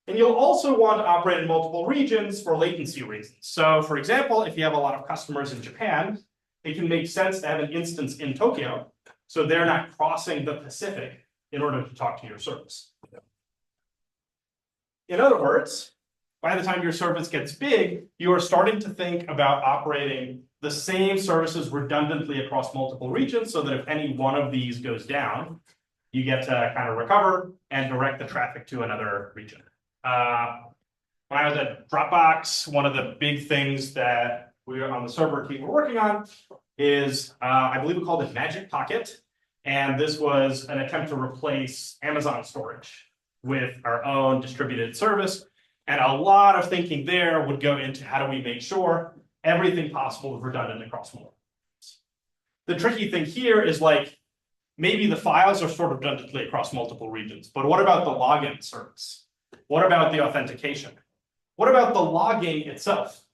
And you'll also want to operate in multiple regions for latency reasons. So for example, if you have a lot of customers in Japan, it can make sense to have an instance in Tokyo, so they're not crossing the Pacific in order to talk to your service. In other words, by the time your service gets big, you are starting to think about operating the same services redundantly across multiple regions so that if any one of these goes down, you get to kind of recover and direct the traffic to another region. When I was at Dropbox, one of the big things that we were on the server team were working on is, I believe we called it Magic Pocket. And this was an attempt to replace Amazon storage with our own distributed service. And a lot of thinking there would go into how do we make sure everything possible is redundant across multiple. The tricky thing here is like, maybe the files are stored redundantly across multiple regions, but what about the login service? What about the authentication? What about the logging itself?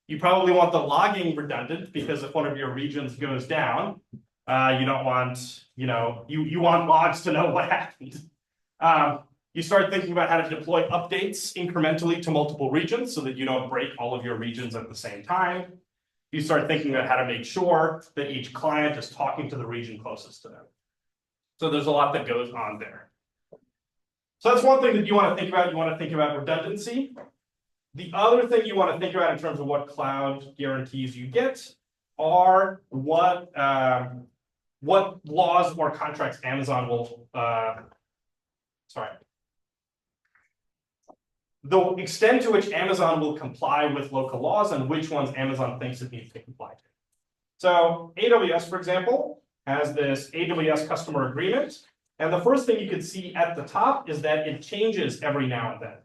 You probably want the logging redundant because if one of your regions goes down, You don't want, you want logs to know what happened. You start thinking about how to deploy updates incrementally to multiple regions so that you don't break all of your regions at the same time. You start thinking about how to make sure that each client is talking to the region closest to them. So there's a lot that goes on there. So that's one thing that you want to think about. You want to think about redundancy. The other thing you want to think about in terms of what cloud guarantees you get are what laws or contracts Amazon will, the extent to which Amazon will comply with local laws and which ones Amazon thinks it needs to comply to. So AWS, for example, has this AWS customer agreement. And the first thing you can see at the top is that it changes every now and then.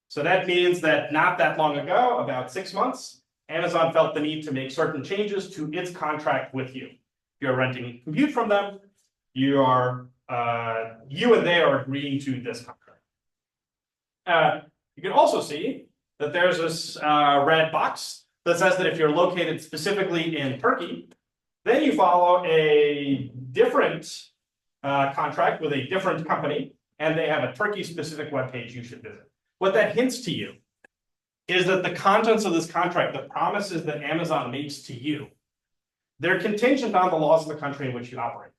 So that means that not that long ago, about 6 months, Amazon felt the need to make certain changes to its contract with you. If you're renting compute from them, you and they are agreeing to this contract. You can also see that there's this red box that says that if you're located specifically in Turkey, then you follow a different contract with a different company, and they have a Turkey-specific web page you should visit. What that hints to you is that the contents of this contract, the promises that Amazon makes to you, they're contingent on the laws of the country in which you operate.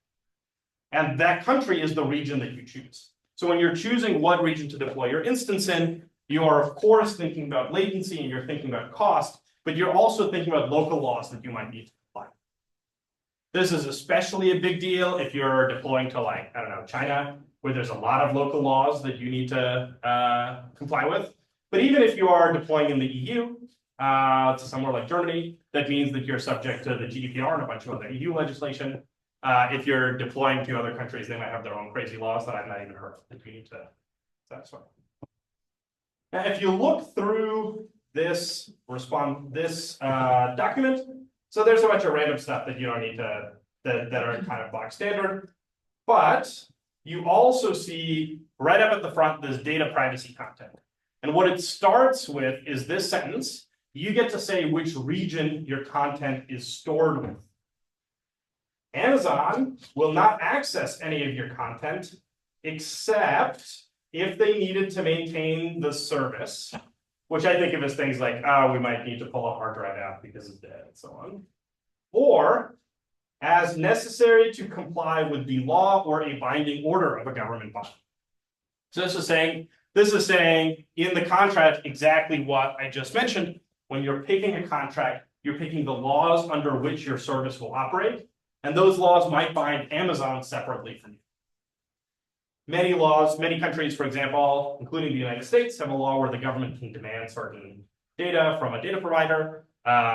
And that country is the region that you choose. So when you're choosing what region to deploy your instance in, you are, of course, thinking about latency and you're thinking about cost, but you're also thinking about local laws that you might need to comply. This is especially a big deal if you're deploying to, like, I don't know, China, where there's a lot of local laws that you need to comply with. But even if you are deploying in the EU, to somewhere like Germany, that means that you're subject to the GDPR and a bunch of other EU legislation. If you're deploying to other countries, they might have their own crazy laws that I've not even heard of that you need to satisfy. Now, if you look through this document, so there's a bunch of random stuff that you don't need to, that are kind of box standard, but you also see right up at the front this data privacy content. And what it starts with is this sentence: you get to say which region your content is stored with. Amazon will not access any of your content except if they needed to maintain the service, which I think of as things like, oh, we might need to pull a hard drive out because it's dead and so on, or as necessary to comply with the law or a binding order of a government body. So this is saying in the contract exactly what I just mentioned. When you're picking a contract, you're picking the laws under which your service will operate, and those laws might bind Amazon separately from you. Many laws, many countries, for example, including the United States, have a law where the government can demand certain data from a data provider.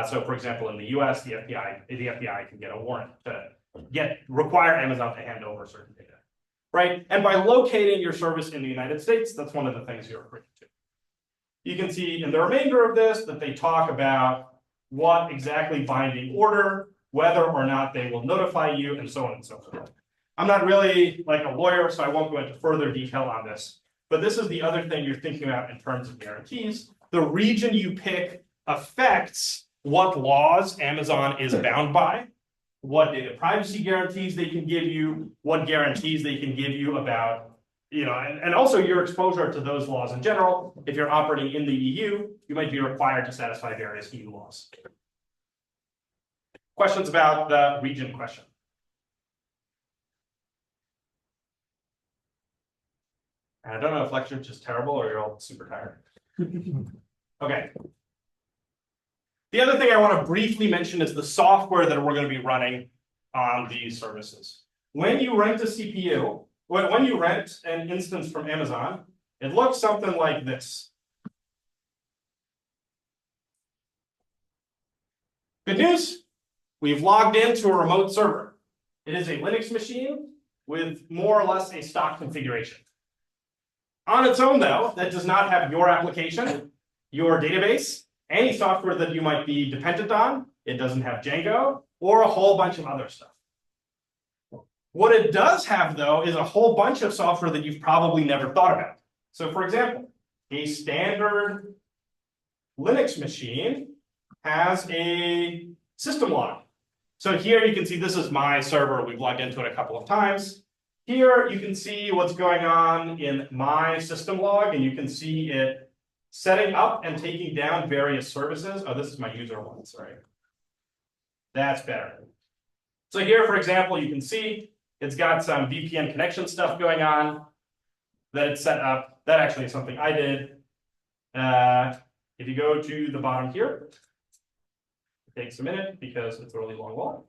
So, for example, in the US, the FBI can get a warrant to require Amazon to hand over certain data, right? And by locating your service in the United States, that's one of the things you're agreeing to. You can see in the remainder of this that they talk about what exactly binding order, whether or not they will notify you, and so on and so forth. I'm not really like a lawyer, so I won't go into further detail on this, but this is the other thing you're thinking about in terms of guarantees. The region you pick affects what laws Amazon is bound by, what data privacy guarantees they can give you, what guarantees they can give you about, and also your exposure to those laws in general. If you're operating in the EU, you might be required to satisfy various EU laws. Questions about the region question? I don't know if lecture's just terrible or you're all super tired. Okay. The other thing I want to briefly mention is the software that we're going to be running on these services. When you rent a CPU, when you rent an instance from Amazon, it looks something like this. Good news, we've logged into a remote server. It is a Linux machine with more or less a stock configuration. On its own, though, that does not have your application, your database, any software that you might be dependent on. It doesn't have Django or a whole bunch of other stuff. What it does have, though, is a whole bunch of software that you've probably never thought about. So, for example, a standard Linux machine has a system log. So here you can see this is my server. We've logged into it a couple of times. Here you can see what's going on in my system log, and you can see it setting up and taking down various services. Oh, this is my user one, sorry. That's better. So here, for example, you can see it's got some VPN connection stuff going on that it's set up. That actually is something I did. If you go to the bottom here, it takes a minute because it's a really long log.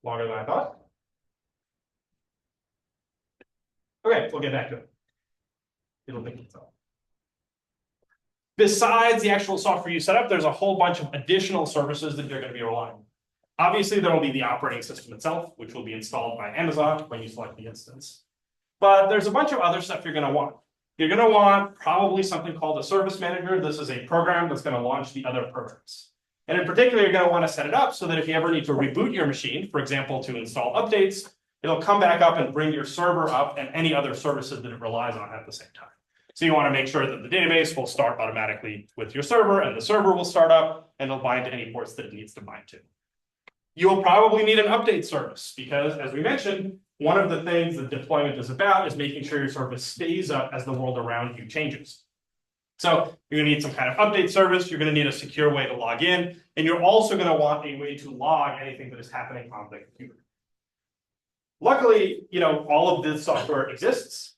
Longer than I thought. Okay, we'll get back to it. It'll think itself. Besides the actual software you set up, there's a whole bunch of additional services that you're going to be relying on. Obviously, there will be the operating system itself, which will be installed by Amazon when you select the instance. But there's a bunch of other stuff you're going to want. You're going to want probably something called a service manager. This is a program that's going to launch the other programs. And in particular, you're going to want to set it up so that if you ever need to reboot your machine, for example, to install updates, it'll come back up and bring your server up and any other services that it relies on at the same time. So you want to make sure that the database will start automatically with your server, and the server will start up and it'll bind to any ports that it needs to bind to. You'll probably need an update service because, as we mentioned, one of the things that deployment is about is making sure your service stays up as the world around you changes. So you're going to need some kind of update service. You're going to need a secure way to log in, and you're also going to want a way to log anything that is happening on the computer. Luckily, all of this software exists,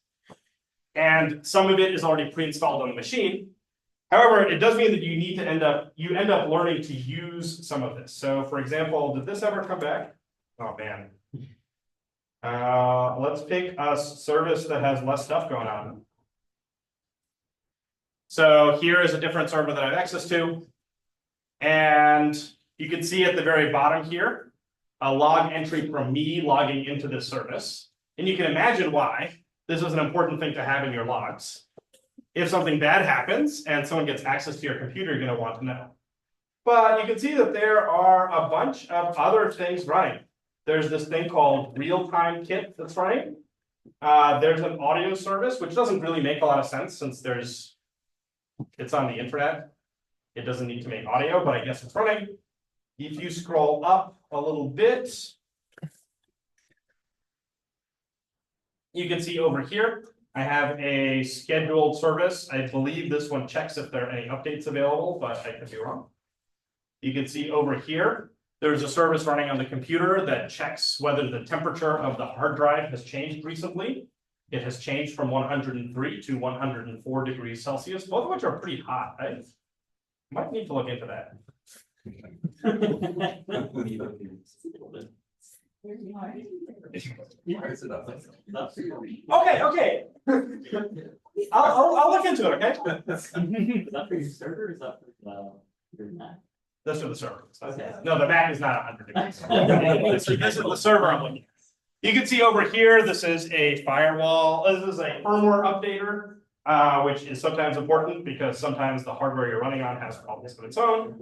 and some of it is already pre-installed on the machine. However, it does mean that you end up learning to use some of this. So, for example, did this ever come back? Oh man. Let's pick a service that has less stuff going on. So here is a different server that I have access to. And you can see at the very bottom here, a log entry from me logging into this service. And you can imagine why this is an important thing to have in your logs. If something bad happens and someone gets access to your computer, you're going to want to know. But you can see that there are a bunch of other things running. There's this thing called real-time kit that's running. There's an audio service, which doesn't really make a lot of sense since it's on the internet. It doesn't need to make audio, but I guess it's running. If you scroll up a little bit, you can see over here, I have a scheduled service. I believe this one checks if there are any updates available, but I could be wrong. You can see over here, there's a service running on the computer that checks whether the temperature of the hard drive has changed recently. It has changed from 103 to 104 degrees Celsius, both of which are pretty hot. I might need to look into that. Okay. I'll look into it, okay? Is that for your server or is that for your Mac? That's for the server. Okay. No, the Mac is not 100 degrees. This is the server I'm looking at. You can see over here, this is a firewall. This is a firmware updater, which is sometimes important because sometimes the hardware you're running on has problems of its own.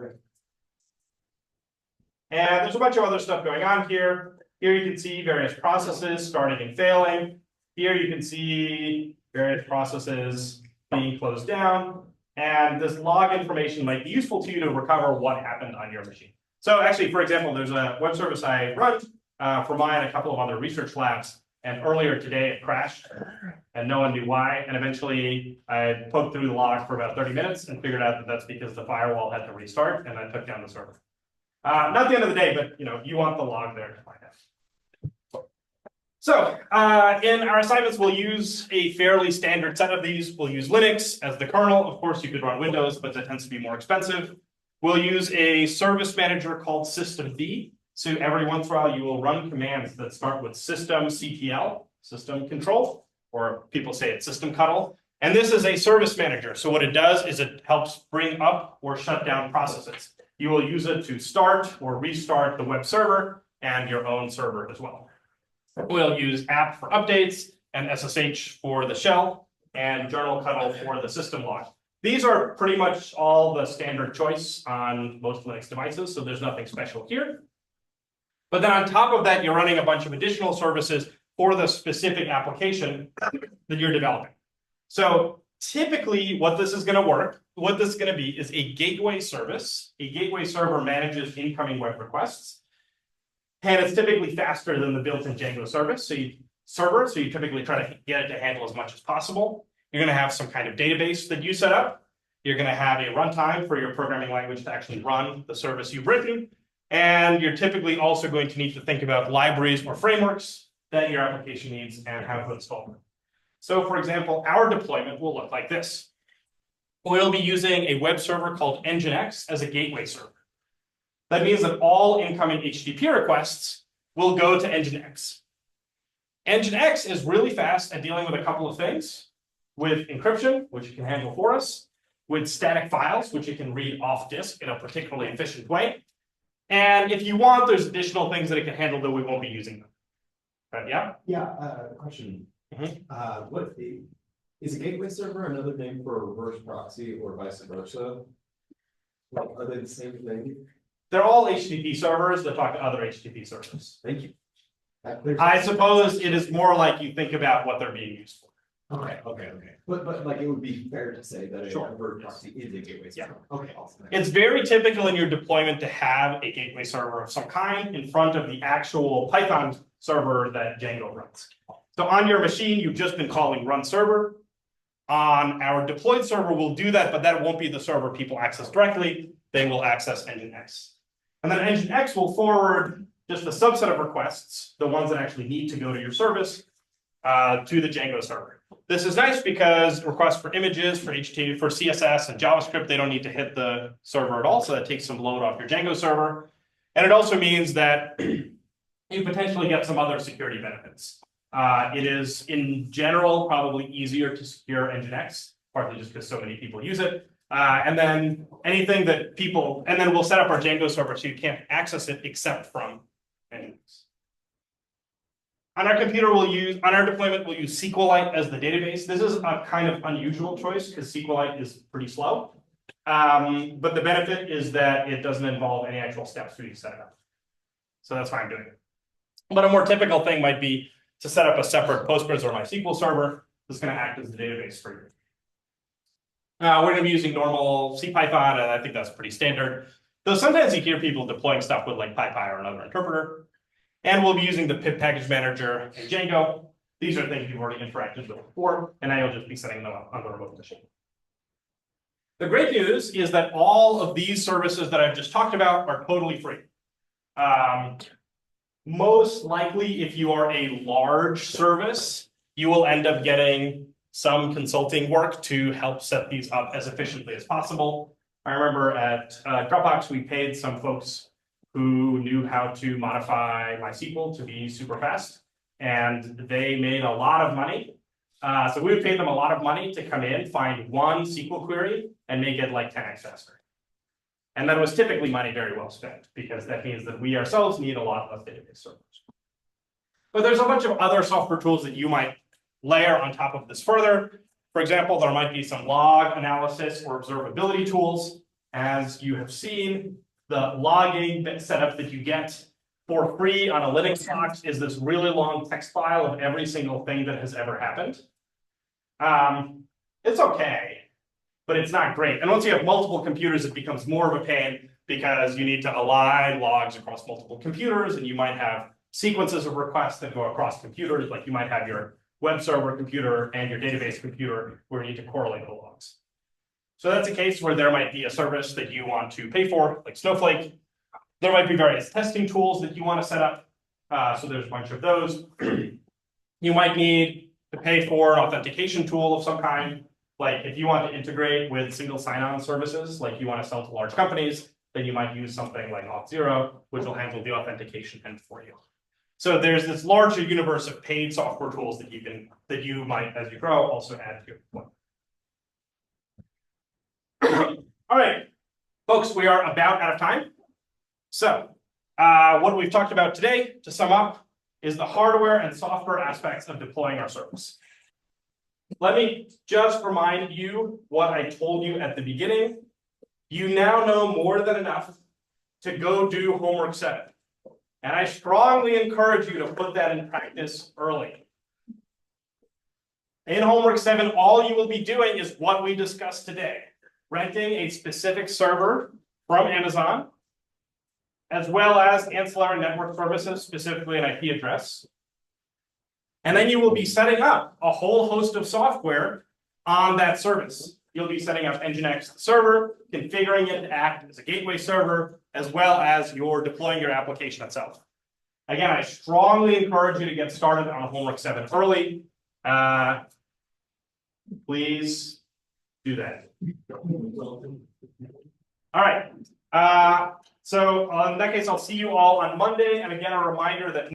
And there's a bunch of other stuff going on here. Here you can see various processes starting and failing. Here you can see various processes being closed down. And this log information might be useful to you to recover what happened on your machine. So actually, for example, there's a web service I run for mine and a couple of other research labs. And earlier today it crashed and no one knew why. And eventually I poked through the log for about 30 minutes and figured out that that's because the firewall had to restart and I took down the server. Not the end of the day, but you want the log there to find out. So in our assignments, we'll use a fairly standard set of these. We'll use Linux as the kernel. Of course, you could run Windows, but that tends to be more expensive. We'll use a service manager called systemd. So every once in a while, you will run commands that start with systemctl, system control, or people say it's systemctl. And this is a service manager. So what it does is it helps bring up or shut down processes. You will use it to start or restart the web server and your own server as well. We'll use app for updates and SSH for the shell and journalctl for the system log. These are pretty much all the standard choice on most Linux devices, so there's nothing special here. But then on top of that, you're running a bunch of additional services for the specific application that you're developing. So typically what this is going to be is a gateway service. A gateway server manages incoming web requests. And it's typically faster than the built-in Django service. So you typically try to get it to handle as much as possible. You're going to have some kind of database that you set up. You're going to have a runtime for your programming language to actually run the service you've written. And you're typically also going to need to think about libraries or frameworks that your application needs and how to install them. So for example, our deployment will look like this. We'll be using a web server called Nginx as a gateway server. That means that all incoming HTTP requests will go to Nginx. Nginx is really fast at dealing with a couple of things. With encryption, which it can handle for us. With static files, which it can read off disk in a particularly efficient way. And if you want, there's additional things that it can handle that we won't be using them. But yeah? Yeah, question. What is a gateway server another name for a reverse proxy or vice versa? Like, are they the same thing? They're all HTTP servers that talk to other HTTP servers. Thank you. I suppose it is more like you think about what they're being used for. Okay. But like it would be fair to say that a Sure. reverse proxy is a gateway server. Okay, awesome. It's very typical in your deployment to have a gateway server of some kind in front of the actual Python server that Django runs. So on your machine, you've just been calling run server. On our deployed server, we'll do that, but that won't be the server people access directly. They will access Nginx. And then Nginx will forward just a subset of requests, the ones that actually need to go to your service, to the Django server. This is nice because requests for images, for HTTP, for CSS and JavaScript, they don't need to hit the server at all. So that takes some load off your Django server. And it also means that you potentially get some other security benefits. It is in general probably easier to secure Nginx, partly just because so many people use it. And then anything that and then we'll set up our Django server so you can't access it except from Nginx. On our deployment, we'll use SQLite as the database. This is a kind of unusual choice because SQLite is pretty slow. But the benefit is that it doesn't involve any actual steps for you to set it up. So that's why I'm doing it. But a more typical thing might be to set up a separate Postgres or MySQL server that's going to act as the database for you. We're going to be using normal CPython, and I think that's pretty standard. Though sometimes you hear people deploying stuff with like PyPy or another interpreter. And we'll be using the pip package manager and Django. These are things you've already interacted with before, and now you'll just be setting them up on the remote machine. The great news is that all of these services that I've just talked about are totally free. Most likely, if you are a large service, you will end up getting some consulting work to help set these up as efficiently as possible. I remember at Dropbox, we paid some folks who knew how to modify MySQL to be super fast, and they made a lot of money. So we would pay them a lot of money to come in, find one SQL query, and make it like 10x faster. And that was typically money very well spent, because that means that we ourselves need a lot less database servers. But there's a bunch of other software tools that you might layer on top of this further. For example, there might be some log analysis or observability tools. As you have seen, the logging setup that you get for free on a Linux box is this really long text file of every single thing that has ever happened. It's okay, but it's not great. And once you have multiple computers, it becomes more of a pain because you need to align logs across multiple computers, and you might have sequences of requests that go across computers, like you might have your web server computer and your database computer where you need to correlate the logs. So that's a case where there might be a service that you want to pay for, like Snowflake. There might be various testing tools that you want to set up. So there's a bunch of those. You might need to pay for an authentication tool of some kind. Like if you want to integrate with single sign-on services, like you want to sell to large companies, then you might use something like Auth0, which will handle the authentication end for you. So there's this larger universe of paid software tools that you might, as you grow, also add to your deployment. All right, folks, we are about out of time. So what we've talked about today, to sum up, is the hardware and software aspects of deploying our service. Let me just remind you what I told you at the beginning. You now know more than enough to go do homework 7. And I strongly encourage you to put that in practice early. In Homework 7, all you will be doing is what we discussed today. Renting a specific server from Amazon, as well as ancillary network services, specifically an IP address. And then you will be setting up a whole host of software on that service. You'll be setting up Nginx the server, configuring it to act as a gateway server, as well as you're deploying your application itself. Again, I strongly encourage you to get started on Homework 7 early. Please do that. All right. So in that case, I'll see you all on Monday. And again, a reminder that